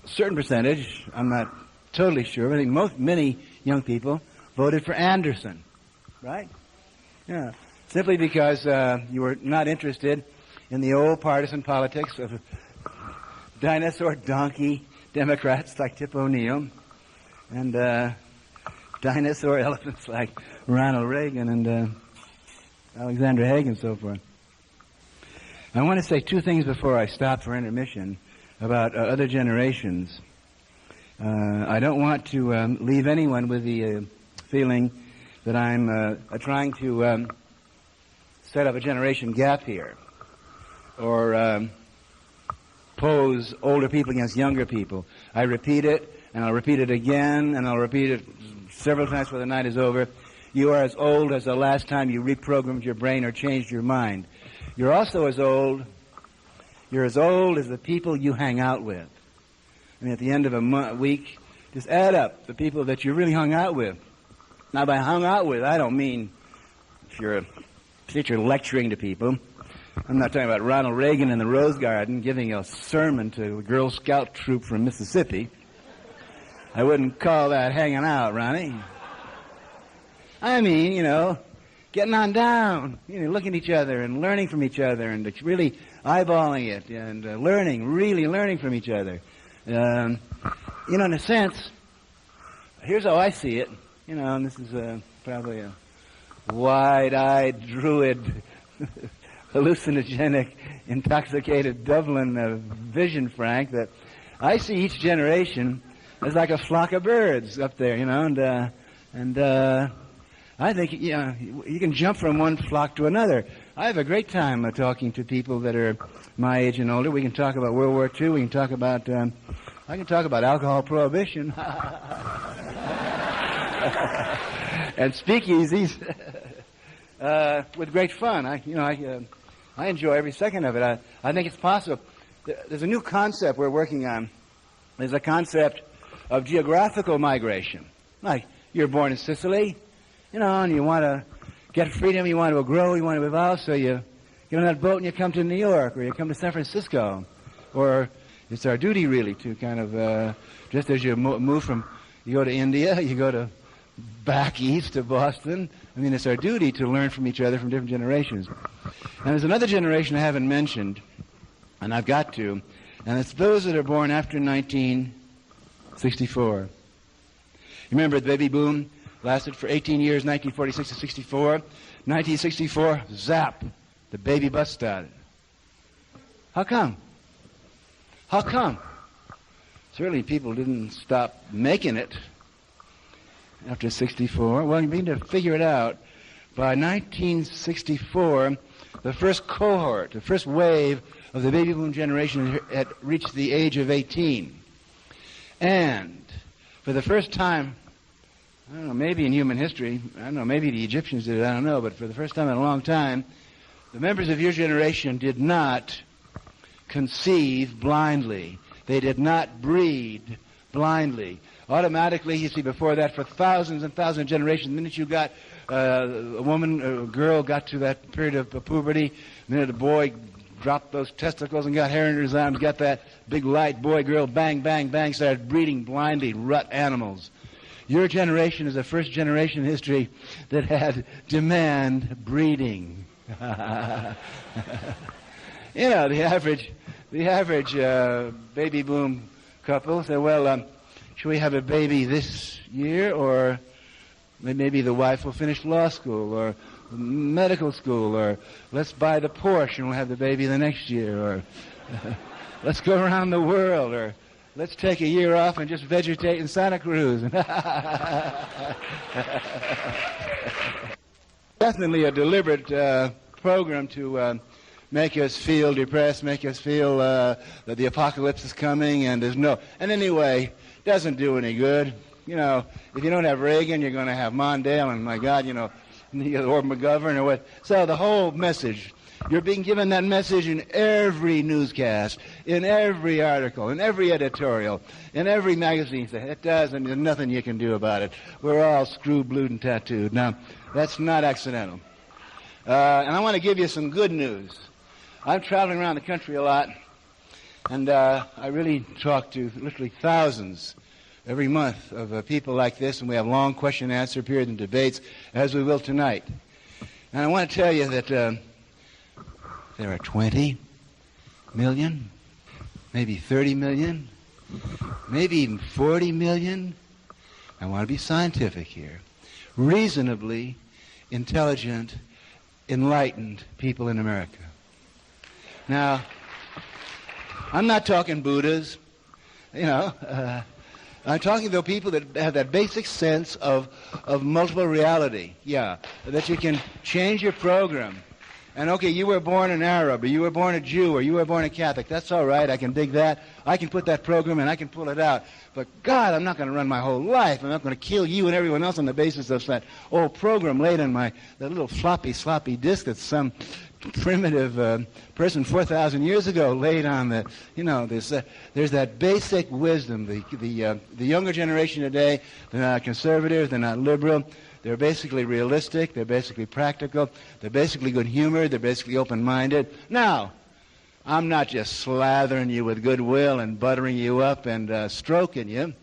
a certain percentage, I'm not totally sure, but I think many young people voted for Anderson, right? Yeah. Simply because you were not interested in the old partisan politics of dinosaur donkey Democrats like Tip O'Neill and dinosaur elephants like Ronald Reagan and Alexander Haig and so forth. I want to say two things before I stop for intermission about other generations. I don't want to leave anyone with the feeling that I'm trying to set up a generation gap here, or pose older people against younger people. I repeat it, and I'll repeat it again, and I'll repeat it several times before the night is over. You are as old as the last time you reprogrammed your brain or changed your mind. You're also as old as the people you hang out with. I mean, at the end of a week, just add up the people that you really hung out with. Now, by hung out with, I don't mean if you're a teacher lecturing to people. I'm not talking about Ronald Reagan in the Rose Garden giving a sermon to a Girl Scout troop from Mississippi. I wouldn't call that hanging out, Ronnie. I mean, getting on down, looking at each other and learning from each other and really eyeballing it and really learning from each other. In a sense, here's how I see it, and this is probably a wide-eyed, druid, hallucinogenic, intoxicated Dublin vision, Frank, that I see each generation as like a flock of birds up there, and I think, you can jump from one flock to another. I have a great time talking to people that are my age and older. We can talk about World War II. We can talk about, I can talk about alcohol prohibition. And speakeasies with great fun. I enjoy every second of it. I think it's possible. There's a new concept we're working on. There's a concept of geographical migration. Like, you're born in Sicily, and you want to get freedom, you want to grow, you want to evolve, so you get on that boat and you come to New York, or you come to San Francisco. Or it's our duty, really, to kind of, just as you move from, you go to India, you go to back east to Boston. I mean, it's our duty to learn from each other from different generations. And there's another generation I haven't mentioned, and I've got to, and it's those that are born after 1964. You remember the baby boom lasted for 18 years, 1946 to 64. 1964, zap, the baby bust started. How come? How come? Certainly people didn't stop making it after 64. Well, you need to figure it out. By 1964, the first cohort, the first wave of the baby boom generation had reached the age of 18. And for the first time, I don't know, maybe in human history, I don't know, maybe the Egyptians did it, I don't know, but for the first time in a long time, the members of your generation did not conceive blindly. They did not breed blindly. Automatically, you see, before that, for thousands and thousands of generations, the minute you got a woman, a girl got to that period of puberty, the minute a boy dropped those testicles and got hair in his arms, got that big light boy, girl, bang, bang, bang, started breeding blindly, rut animals. Your generation is the first generation in history that had demand breeding. The average baby boom couple say, well, should we have a baby this year, or maybe the wife will finish law school or medical school, or let's buy the Porsche and we'll have the baby the next year, or let's go around the world, or let's take a year off and just vegetate in Santa Cruz. Definitely a deliberate program to make us feel depressed, make us feel that the apocalypse is coming, and anyway, doesn't do any good. If you don't have Reagan, you're going to have Mondale, and my God, or McGovern, or what. So the whole message, you're being given that message in every newscast, in every article, in every editorial, in every magazine. It does, and there's nothing you can do about it. We're all screwed, blued, and tattooed. Now, that's not accidental. And I want to give you some good news. I'm traveling around the country a lot, and I really talk to literally thousands every month of people like this, and we have long question-and-answer periods and debates, as we will tonight. And I want to tell you that there are 20 million, maybe 30 million, maybe even 40 million, I want to be scientific here, reasonably intelligent, enlightened people in America. Now, I'm not talking Buddhas, I'm talking to people that have that basic sense of multiple reality. Yeah, that you can change your program. And okay, you were born an Arab, or you were born a Jew, or you were born a Catholic. That's all right. I can dig that. I can put that program and I can pull it out. But God, I'm not going to run my whole life. I'm not going to kill you and everyone else on the basis of that old program laid on that little sloppy disk that some primitive person 4,000 years ago laid on the, there's that basic wisdom. The younger generation today, they're not conservative, they're not liberal. They're basically realistic, they're basically practical, they're basically good-humored, they're basically open-minded. Now, I'm not just slathering you with goodwill and buttering you up and stroking you,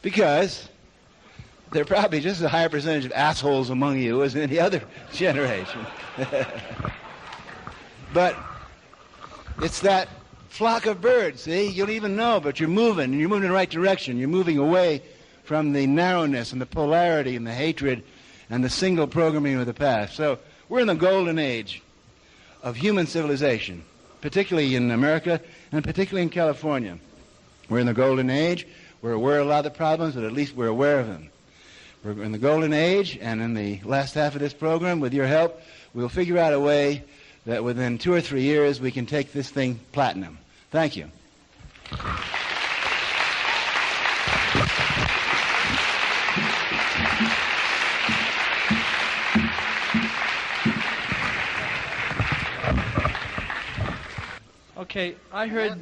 because there are probably just a higher percentage of assholes among you as in any other generation. But it's that flock of birds, see? You don't even know, but you're moving in the right direction. You're moving away from the narrowness and the polarity and the hatred and the single programming of the past. So we're in the golden age of human civilization, particularly in America and particularly in California. We're in the golden age. We're aware of a lot of the problems, but at least we're aware of them. We're in the golden age, and in the last half of this program, with your help, we'll figure out a way that within 2 or 3 years we can take this thing platinum. Thank you. Okay, I heard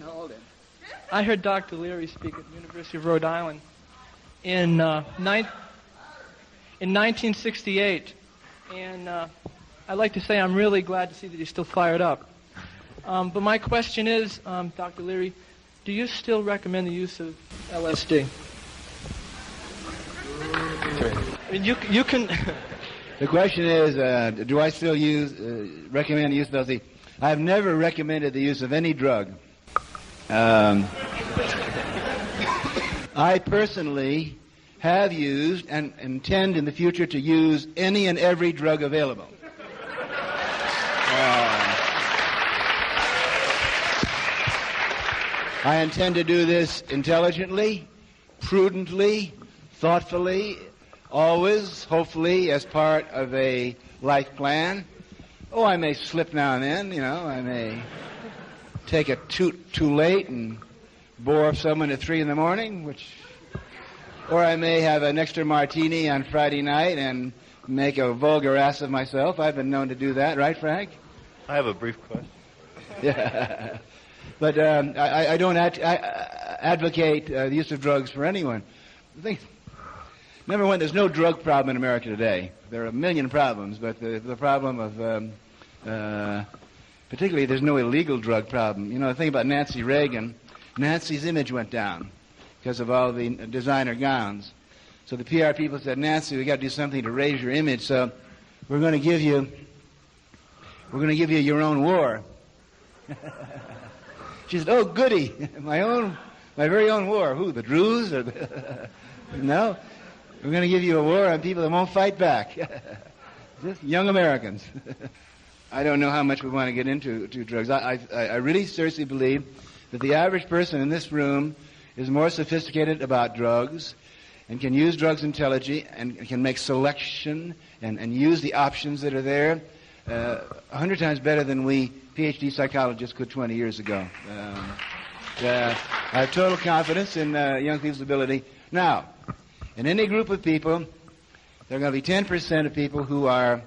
Dr. Leary speak at the University of Rhode Island in 1968, and I'd like to say I'm really glad to see that he's still fired up. But my question is, Dr. Leary, do you still recommend the use of LSD? I mean, you can... The question is, do I still recommend the use of LSD? I've never recommended the use of any drug. I personally have used and intend in the future to use any and every drug available. I intend to do this intelligently, prudently, thoughtfully, always, hopefully, as part of a life plan. Oh, I may slip now and then, I may take a toot too late and bore someone at 3 in the morning, or I may have an extra martini on Friday night and make a vulgar ass of myself. I've been known to do that, right, Frank? I have a brief question. Yeah. But I don't advocate the use of drugs for anyone. Number one, there's no drug problem in America today. There are a million problems, but the problem of, particularly, there's no illegal drug problem. The thing about Nancy Reagan, Nancy's image went down because of all the designer gowns. So the PR people said, Nancy, we got to do something to raise your image, so we're going to give you your own war. She said, oh, goody, my very own war. Who, the Druze? Or no, we're going to give you a war on people that won't fight back. Just young Americans. I don't know how much we want to get into drugs. I really seriously believe that the average person in this room is more sophisticated about drugs and can use drugs intelligently and can make selection and use the options that are there 100 times better than we PhD psychologists could 20 years ago. I have total confidence in young people's ability. Now, in any group of people, there are going to be 10% of people who are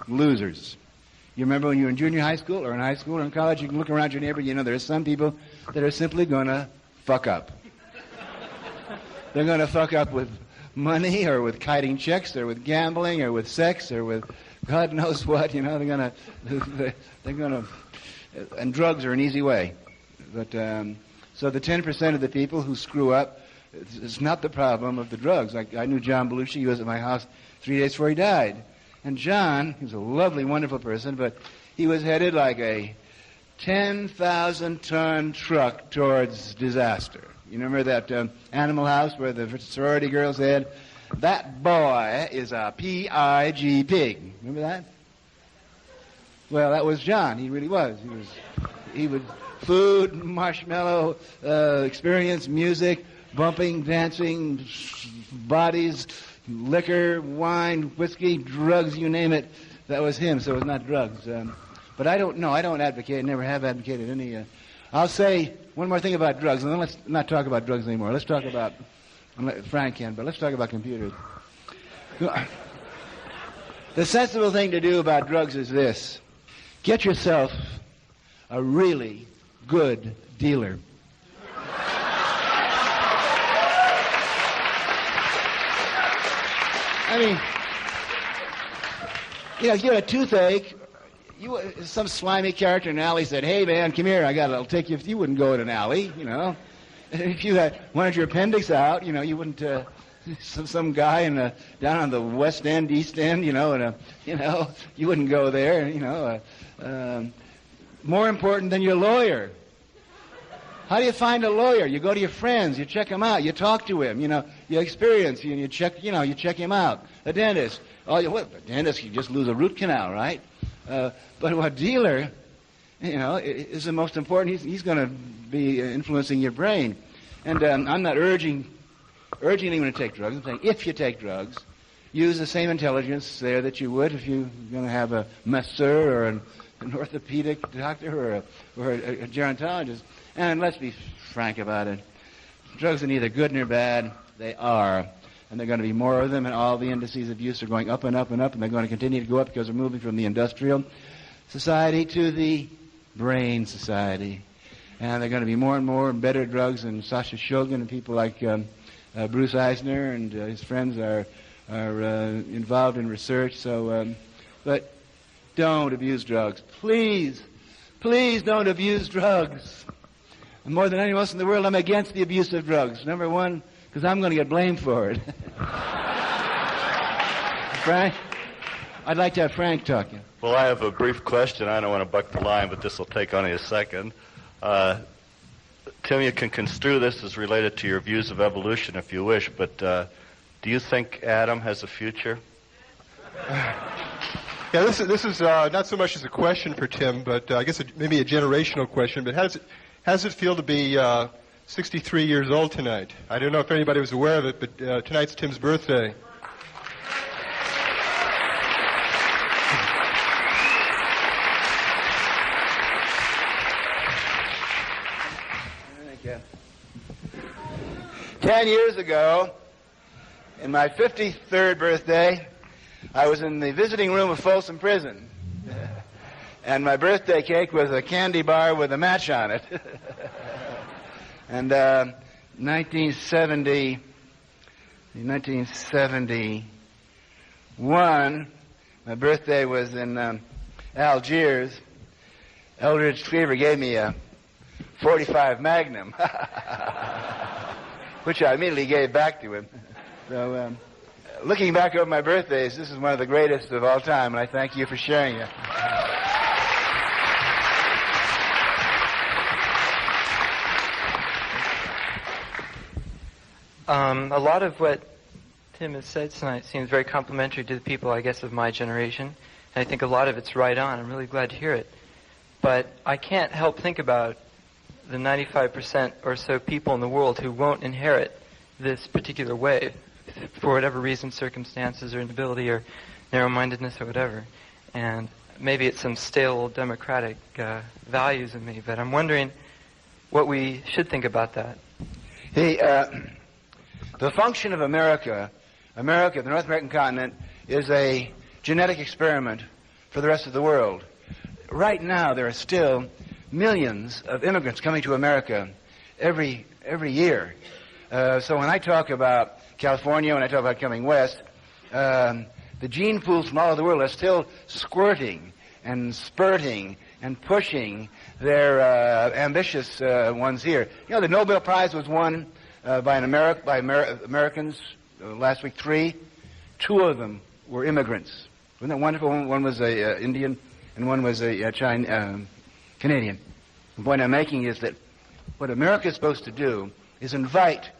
losers. You remember when you were in junior high school or in high school or in college, you can look around your neighborhood, there are some people that are simply going to fuck up. They're going to fuck up with money or with kiting checks or with gambling or with sex or with God knows what, they're going to, and drugs are an easy way. But, so the 10% of the people who screw up, it's not the problem of the drugs. I knew John Belushi. He was at my house 3 days before he died. And John, he was a lovely, wonderful person, but he was headed like a 10,000-ton truck towards disaster. You remember that Animal House where the sorority girls said, that boy is a P-I-G pig. Remember that? Well, that was John. He really was. He would food, marshmallow, experience, music, bumping, dancing, bodies, liquor, wine, whiskey, drugs, you name it. That was him, so it was not drugs. But I don't know. I don't advocate, never have advocated any. I'll say one more thing about drugs, and then let's not talk about drugs anymore. Let's talk about, Frank can, but let's talk about computers. The sensible thing to do about drugs is this. Get yourself a really good dealer. I mean, if you had a toothache, some slimy character in an alley said, "Hey man, come here, I'll take you." You wouldn't go in an alley, If you had wanted your appendix out, you wouldn't. Some guy down on the West End, East End, you wouldn't go there. More important than your lawyer. How do you find a lawyer? You go to your friends, you check him out, you talk to him, you experience, and you check him out. A dentist. A dentist, you just lose a root canal, right? But a dealer, is the most important. He's going to be influencing your brain. And I'm not urging anyone to take drugs. I'm saying if you take drugs, use the same intelligence there that you would if you're going to have a masseur or an orthopedic doctor or a gerontologist. And let's be frank about it. Drugs are neither good nor bad. They are. And there are going to be more of them, and all the indices of use are going up and up and up, and they're going to continue to go up because we're moving from the industrial society to the brain society. And there are going to be more and more better drugs, and Sasha Shulgin and people like Bruce Eisner and his friends are involved in research. So, but don't abuse drugs. Please don't abuse drugs. And more than anyone else in the world, I'm against the abuse of drugs. Number one, because I'm going to get blamed for it. Frank? I'd like to have Frank talk. Well, I have a brief question. I don't want to buck the line, but this will take only a second. Tim, you can construe this as related to your views of evolution if you wish, but do you think Adam has a future? Yeah, this is not so much as a question for Tim, but I guess maybe a generational question. But how does it feel to be 63 years old tonight? I don't know if anybody was aware of it, but tonight's Tim's birthday. Thank you. 10 years ago, in my 53rd birthday, I was in the visiting room of Folsom Prison. And my birthday cake was a candy bar with a match on it. And 1971, my birthday was in Algiers. Eldridge Cleaver gave me a .45 Magnum, which I immediately gave back to him. So, looking back over my birthdays, this is one of the greatest of all time, and I thank you for sharing it. A lot of what Tim has said tonight seems very complimentary to the people, I guess, of my generation. And I think a lot of it's right on. I'm really glad to hear it. But I can't help think about the 95% or so people in the world who won't inherit this particular wave for whatever reason, circumstances or inability or narrow-mindedness or whatever. And maybe it's some stale old democratic values in me, but I'm wondering what we should think about that. The function of America, the North American continent, is a genetic experiment for the rest of the world. Right now, there are still millions of immigrants coming to America every year. So when I talk about California, when I talk about coming west, the gene pools from all over the world are still squirting and spurting and pushing their ambitious ones here. The Nobel Prize was won by Americans last week. 3. 2 of them were immigrants. Wasn't that wonderful? One was a Indian and one was a Canadian. The point I'm making is that what America is supposed to do is invite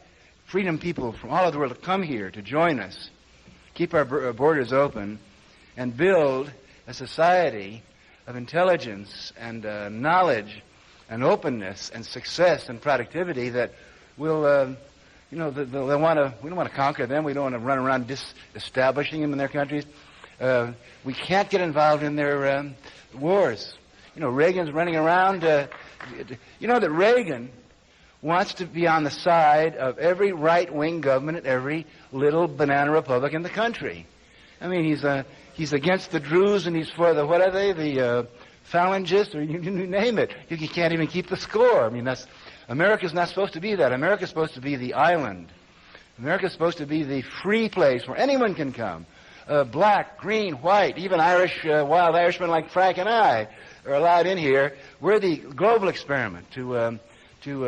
freedom people from all over the world to come here to join us, keep our borders open, and build a society of intelligence and knowledge and openness and success and productivity that will You know, we don't want to conquer them. We don't want to run around disestablishing them in their countries. We can't get involved in their wars. You know, Reagan's running around. You know that Reagan wants to be on the side of every right-wing government in every little banana republic in the country. I mean, he's against the Druze, and he's for the, what are they, the Phalangists, or you name it. You can't even keep the score. I mean, America's not supposed to be that. America's supposed to be the island. America's supposed to be the free place where anyone can come. Black, green, white, even Irish, wild Irishmen like Frank and I are allowed in here. We're the global experiment to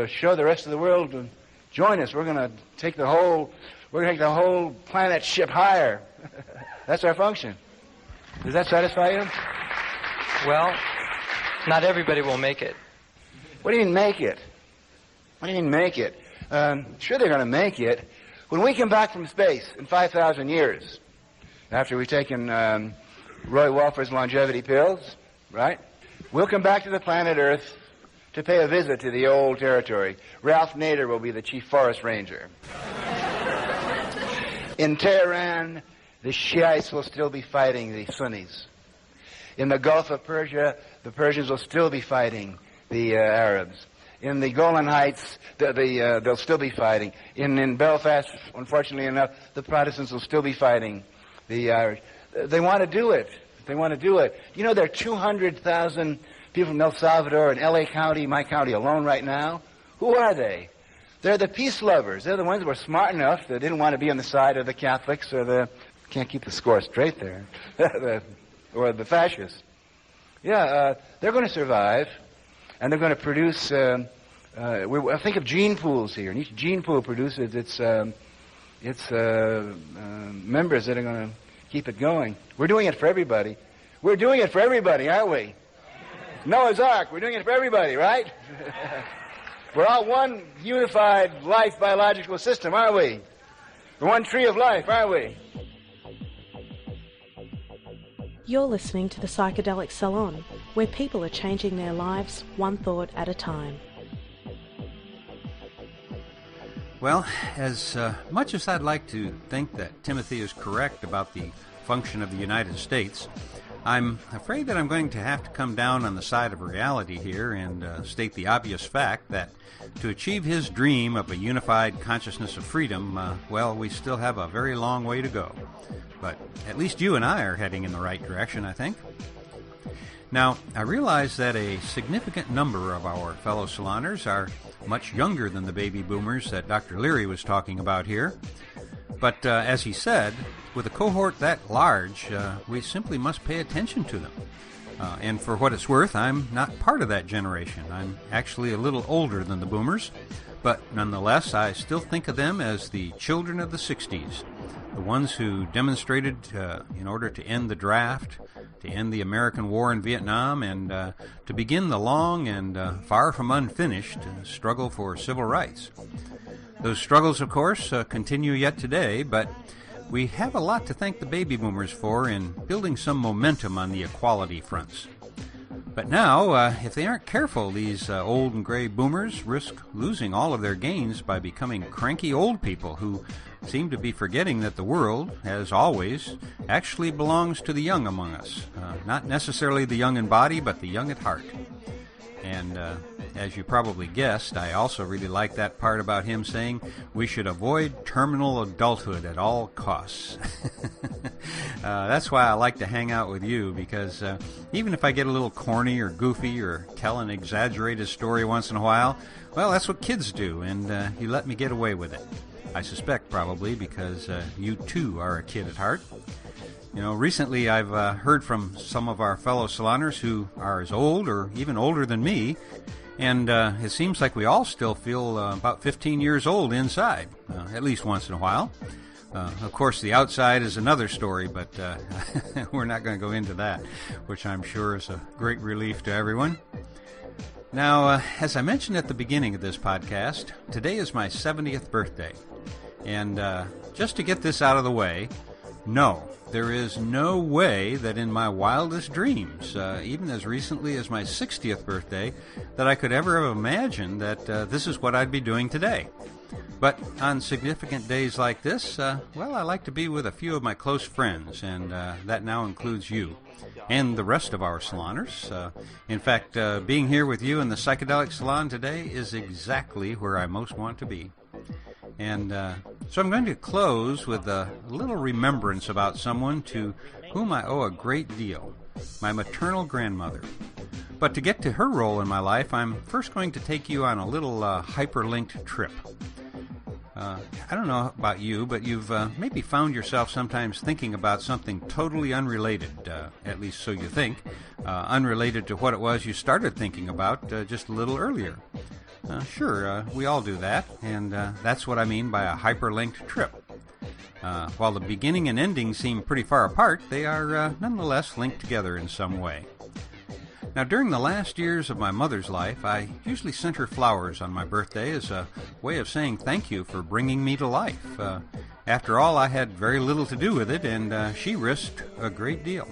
show the rest of the world to join us. We're going to take the whole planet ship higher. That's our function. Does that satisfy you? Well, not everybody will make it. What do you mean make it? What do you mean make it? Sure they're going to make it. When we come back from space in 5,000 years, after we've taken Roy Walfer's longevity pills, right? We'll come back to the planet Earth to pay a visit to the old territory. Ralph Nader will be the chief forest ranger. In Tehran, the Shiites will still be fighting the Sunnis. In the Gulf of Persia, the Persians will still be fighting the Arabs. In the Golan Heights, they'll still be fighting. In Belfast, unfortunately enough, the Protestants will still be fighting the Irish. They want to do it. They want to do it. You know, there are 200,000 people from El Salvador and L.A. County, my county alone right now. Who are they? They're the peace lovers. They're the ones that were smart enough that didn't want to be on the side of the Catholics or the... Can't keep the score straight there. Or the fascists. Yeah, they're going to survive, and they're going to produce... think of gene pools here, and each gene pool produces its members that are going to keep it going. We're doing it for everybody. We're doing it for everybody, aren't we? Noah's Ark, we're doing it for everybody, right? We're all one unified life biological system, aren't we? We're one tree of life, aren't we? You're listening to the Psychedelic Salon, where people are changing their lives one thought at a time. Well, as much as I'd like to think that Timothy is correct about the function of the United States, I'm afraid that I'm going to have to come down on the side of reality here and state the obvious fact that to achieve his dream of a unified consciousness of freedom, well, we still have a very long way to go. But at least you and I are heading in the right direction, I think. Now, I realize that a significant number of our fellow saloners are much younger than the baby boomers that Dr. Leary was talking about here. But as he said, with a cohort that large, we simply must pay attention to them. And for what it's worth, I'm not part of that generation. I'm actually a little older than the boomers, but nonetheless, I still think of them as the children of the 60s, the ones who demonstrated in order to end the draft, to end the American war in Vietnam, and to begin the long and far from unfinished struggle for civil rights. Those struggles, of course, continue yet today, but we have a lot to thank the baby boomers for in building some momentum on the equality fronts. But now, if they aren't careful, these old and gray boomers risk losing all of their gains by becoming cranky old people who seem to be forgetting that the world, as always, actually belongs to the young among us. Not necessarily the young in body, but the young at heart. And as you probably guessed, I also really like that part about him saying we should avoid terminal adulthood at all costs. That's why I like to hang out with you, because even if I get a little corny or goofy or tell an exaggerated story once in a while, well, that's what kids do, and you let me get away with it. I suspect probably because you too are a kid at heart. You know, recently I've heard from some of our fellow saloners who are as old or even older than me, and it seems like we all still feel about 15 years old inside, at least once in a while. Of course, the outside is another story, but we're not going to go into that, which I'm sure is a great relief to everyone. Now, as I mentioned at the beginning of this podcast, today is my 70th birthday. And just to get this out of the way, no, there is no way that in my wildest dreams, even as recently as my 60th birthday, that I could ever have imagined that this is what I'd be doing today. But on significant days like this, well, I like to be with a few of my close friends, and that now includes you and the rest of our saloners. In fact, being here with you in the Psychedelic Salon today is exactly where I most want to be. And so I'm going to close with a little remembrance about someone to whom I owe a great deal, my maternal grandmother. But to get to her role in my life, I'm first going to take you on a little hyperlinked trip. I don't know about you, but you've maybe found yourself sometimes thinking about something totally unrelated, at least so you think, unrelated to what it was you started thinking about just a little earlier. Sure, we all do that, and that's what I mean by a hyperlinked trip. While the beginning and ending seem pretty far apart, they are nonetheless linked together in some way. Now, during the last years of my mother's life, I usually sent her flowers on my birthday as a way of saying thank you for bringing me to life. After all, I had very little to do with it, and she risked a great deal.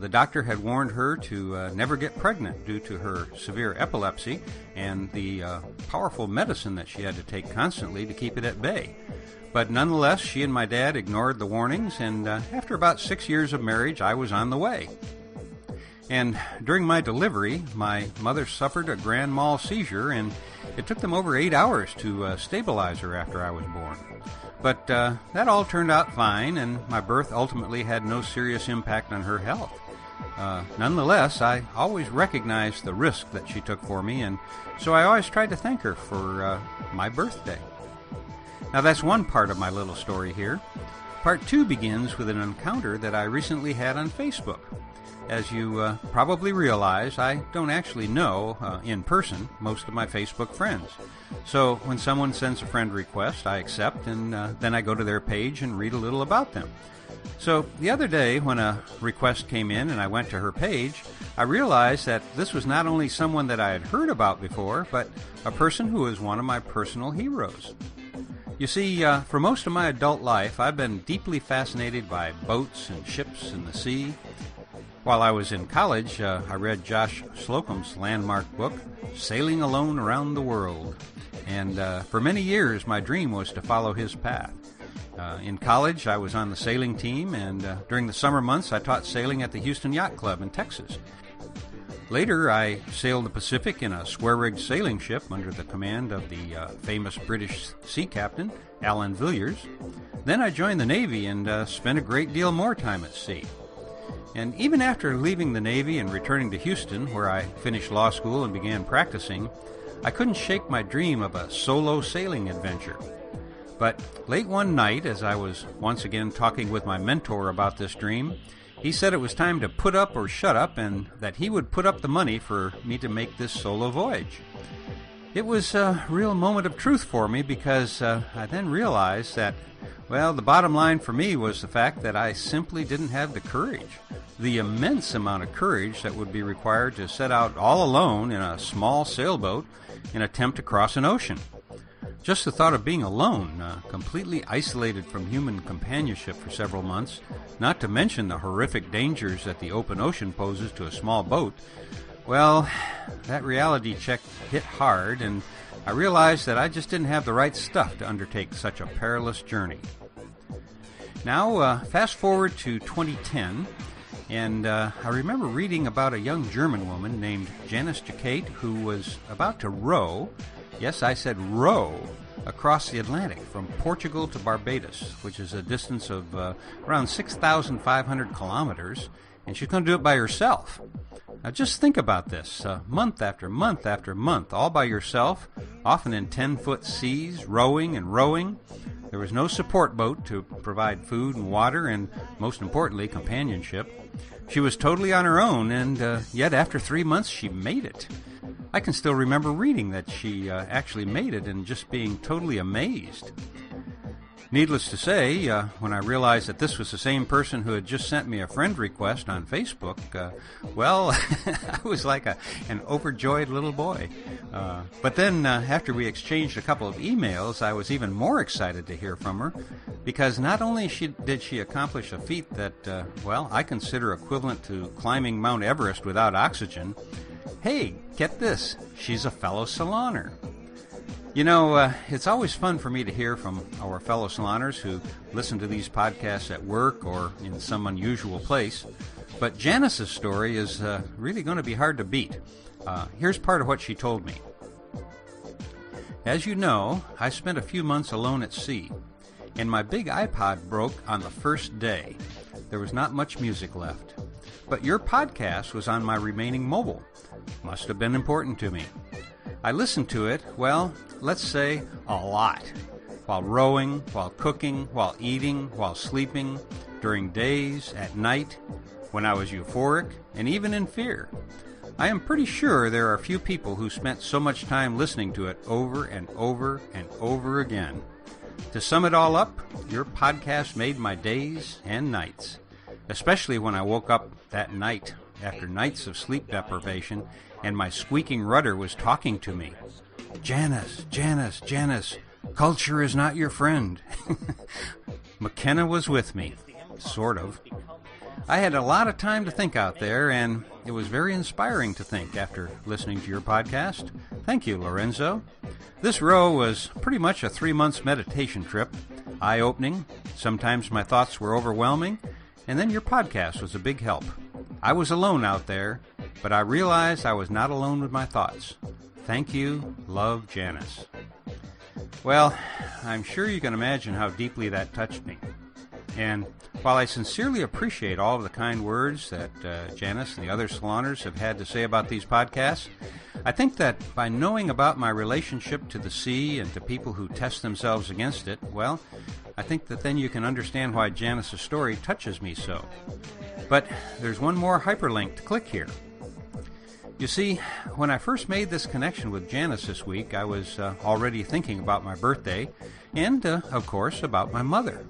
The doctor had warned her to never get pregnant due to her severe epilepsy and the powerful medicine that she had to take constantly to keep it at bay. But nonetheless, she and my dad ignored the warnings, and after about 6 years of marriage, I was on the way. And during my delivery, my mother suffered a grand mal seizure, and it took them over 8 hours to stabilize her after I was born. But that all turned out fine, and my birth ultimately had no serious impact on her health. Nonetheless, I always recognized the risk that she took for me, and so I always tried to thank her for my birthday. Now, that's one part of my little story here. Part 2 begins with an encounter that I recently had on Facebook. As you probably realize, I don't actually know, in person, most of my Facebook friends. So when someone sends a friend request, I accept, and then I go to their page and read a little about them. So the other day, when a request came in and I went to her page, I realized that this was not only someone that I had heard about before, but a person who is one of my personal heroes. You see, for most of my adult life, I've been deeply fascinated by boats and ships and the sea. While I was in college, I read Josh Slocum's landmark book, Sailing Alone Around the World. And for many years, my dream was to follow his path. In college, I was on the sailing team, and during the summer months, I taught sailing at the Houston Yacht Club in Texas. Later, I sailed the Pacific in a square-rigged sailing ship under the command of the famous British sea captain, Alan Villiers. Then I joined the Navy and spent a great deal more time at sea. And even after leaving the Navy and returning to Houston, where I finished law school and began practicing, I couldn't shake my dream of a solo sailing adventure. But late one night, as I was once again talking with my mentor about this dream, he said it was time to put up or shut up, and that he would put up the money for me to make this solo voyage. It was a real moment of truth for me, because I then realized that, well, the bottom line for me was the fact that I simply didn't have the courage, the immense amount of courage that would be required to set out all alone in a small sailboat and attempt to cross an ocean. Just the thought of being alone, completely isolated from human companionship for several months, not to mention the horrific dangers that the open ocean poses to a small boat, well, that reality check hit hard, and I realized that I just didn't have the right stuff to undertake such a perilous journey. Now, fast forward to 2010, and I remember reading about a young German woman named Janice Jacquet who was about to row, yes, I said row, across the Atlantic from Portugal to Barbados, which is a distance of around 6,500 kilometers, and she's going to do it by herself. Now just think about this, month after month after month, all by yourself, often in 10-foot seas, rowing and rowing. There was no support boat to provide food and water and, most importantly, companionship. She was totally on her own, and yet after 3 months she made it. I can still remember reading that she actually made it and just being totally amazed. Needless to say, when I realized that this was the same person who had just sent me a friend request on Facebook, well, I was like an overjoyed little boy. But then, after we exchanged a couple of emails, I was even more excited to hear from her, because not only did she accomplish a feat that, well, I consider equivalent to climbing Mount Everest without oxygen. Hey, get this, she's a fellow saloner. You know, it's always fun for me to hear from our fellow saloners who listen to these podcasts at work or in some unusual place. But Janice's story is really going to be hard to beat. Here's part of what she told me. As you know, I spent a few months alone at sea, and my big iPod broke on the first day. There was not much music left. But your podcast was on my remaining mobile. Must have been important to me. I listened to it, well, let's say a lot. While rowing, while cooking, while eating, while sleeping, during days, at night, when I was euphoric, and even in fear. I am pretty sure there are few people who spent so much time listening to it over and over and over again. To sum it all up, your podcast made my days and nights, especially when I woke up that night after nights of sleep deprivation and my squeaking rudder was talking to me. Janice, Janice, Janice, culture is not your friend. McKenna was with me, sort of. I had a lot of time to think out there, and it was very inspiring to think after listening to your podcast. Thank you, Lorenzo. This row was pretty much a 3 months meditation trip, eye-opening. Sometimes my thoughts were overwhelming, and then your podcast was a big help. I was alone out there, but I realized I was not alone with my thoughts. Thank you, love, Janice. Well, I'm sure you can imagine how deeply that touched me. And while I sincerely appreciate all of the kind words that Janice and the other saloners have had to say about these podcasts, I think that by knowing about my relationship to the sea and to people who test themselves against it, well, I think that then you can understand why Janice's story touches me so. But there's one more hyperlink to click here. You see, when I first made this connection with Janice this week, I was already thinking about my birthday and, of course, about my mother.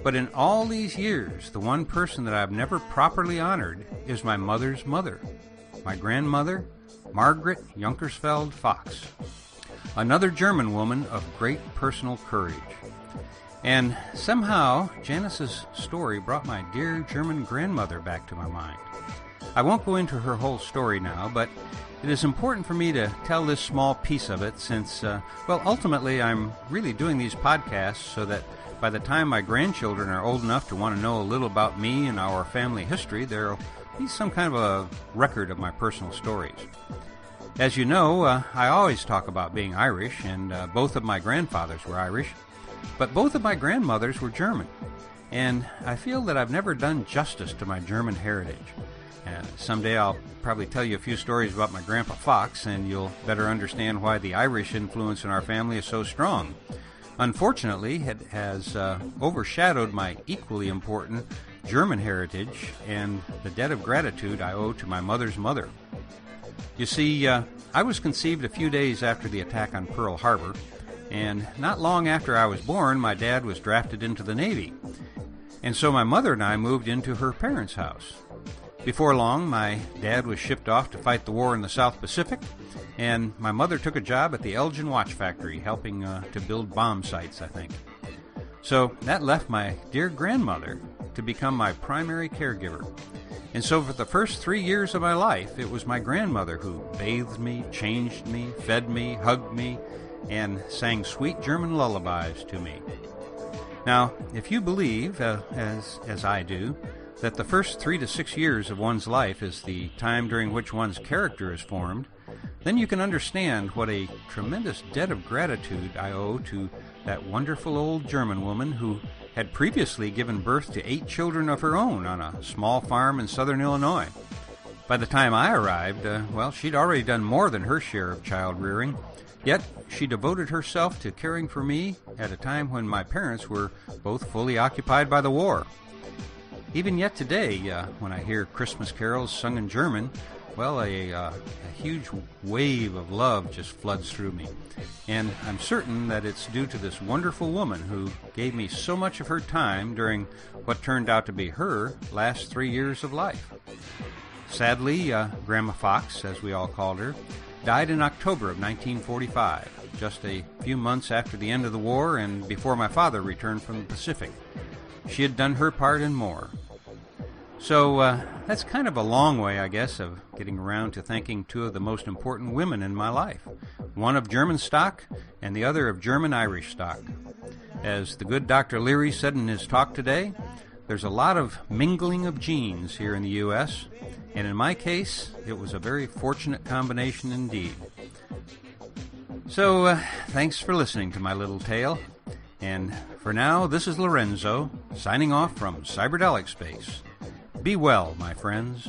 But in all these years, the one person that I've never properly honored is my mother's mother, my grandmother, Margaret Junkersfeld Fox, another German woman of great personal courage. And somehow, Janice's story brought my dear German grandmother back to my mind. I won't go into her whole story now, but it is important for me to tell this small piece of it since, ultimately I'm really doing these podcasts so that by the time my grandchildren are old enough to want to know a little about me and our family history, there will be some kind of a record of my personal stories. As you know, I always talk about being Irish, and both of my grandfathers were Irish, but both of my grandmothers were German, and I feel that I've never done justice to my German heritage. Someday I'll probably tell you a few stories about my Grandpa Fox, and you'll better understand why the Irish influence in our family is so strong. Unfortunately, it has overshadowed my equally important German heritage and the debt of gratitude I owe to my mother's mother. You see, I was conceived a few days after the attack on Pearl Harbor, and not long after I was born, my dad was drafted into the Navy. And so my mother and I moved into her parents' house. Before long, my dad was shipped off to fight the war in the South Pacific, and my mother took a job at the Elgin Watch Factory, helping to build bomb sites, I think. So that left my dear grandmother to become my primary caregiver. And so for the first 3 years of my life, it was my grandmother who bathed me, changed me, fed me, hugged me, and sang sweet German lullabies to me. Now, if you believe, as I do, that the first 3 to 6 years of one's life is the time during which one's character is formed, then you can understand what a tremendous debt of gratitude I owe to that wonderful old German woman who had previously given birth to 8 children of her own on a small farm in southern Illinois. By the time I arrived, she'd already done more than her share of child rearing, yet she devoted herself to caring for me at a time when my parents were both fully occupied by the war. Even yet today, when I hear Christmas carols sung in German, a huge wave of love just floods through me. And I'm certain that it's due to this wonderful woman who gave me so much of her time during what turned out to be her last 3 years of life. Sadly, Grandma Fox, as we all called her, died in October of 1945, just a few months after the end of the war and before my father returned from the Pacific. She had done her part and more. So that's kind of a long way, I guess, of getting around to thanking 2 of the most important women in my life. One of German stock and the other of German-Irish stock. As the good Dr. Leary said in his talk today, there's a lot of mingling of genes here in the U.S., and in my case, it was a very fortunate combination indeed. So, thanks for listening to my little tale. And for now, this is Lorenzo, signing off from Cyberdelic Space. Be well, my friends.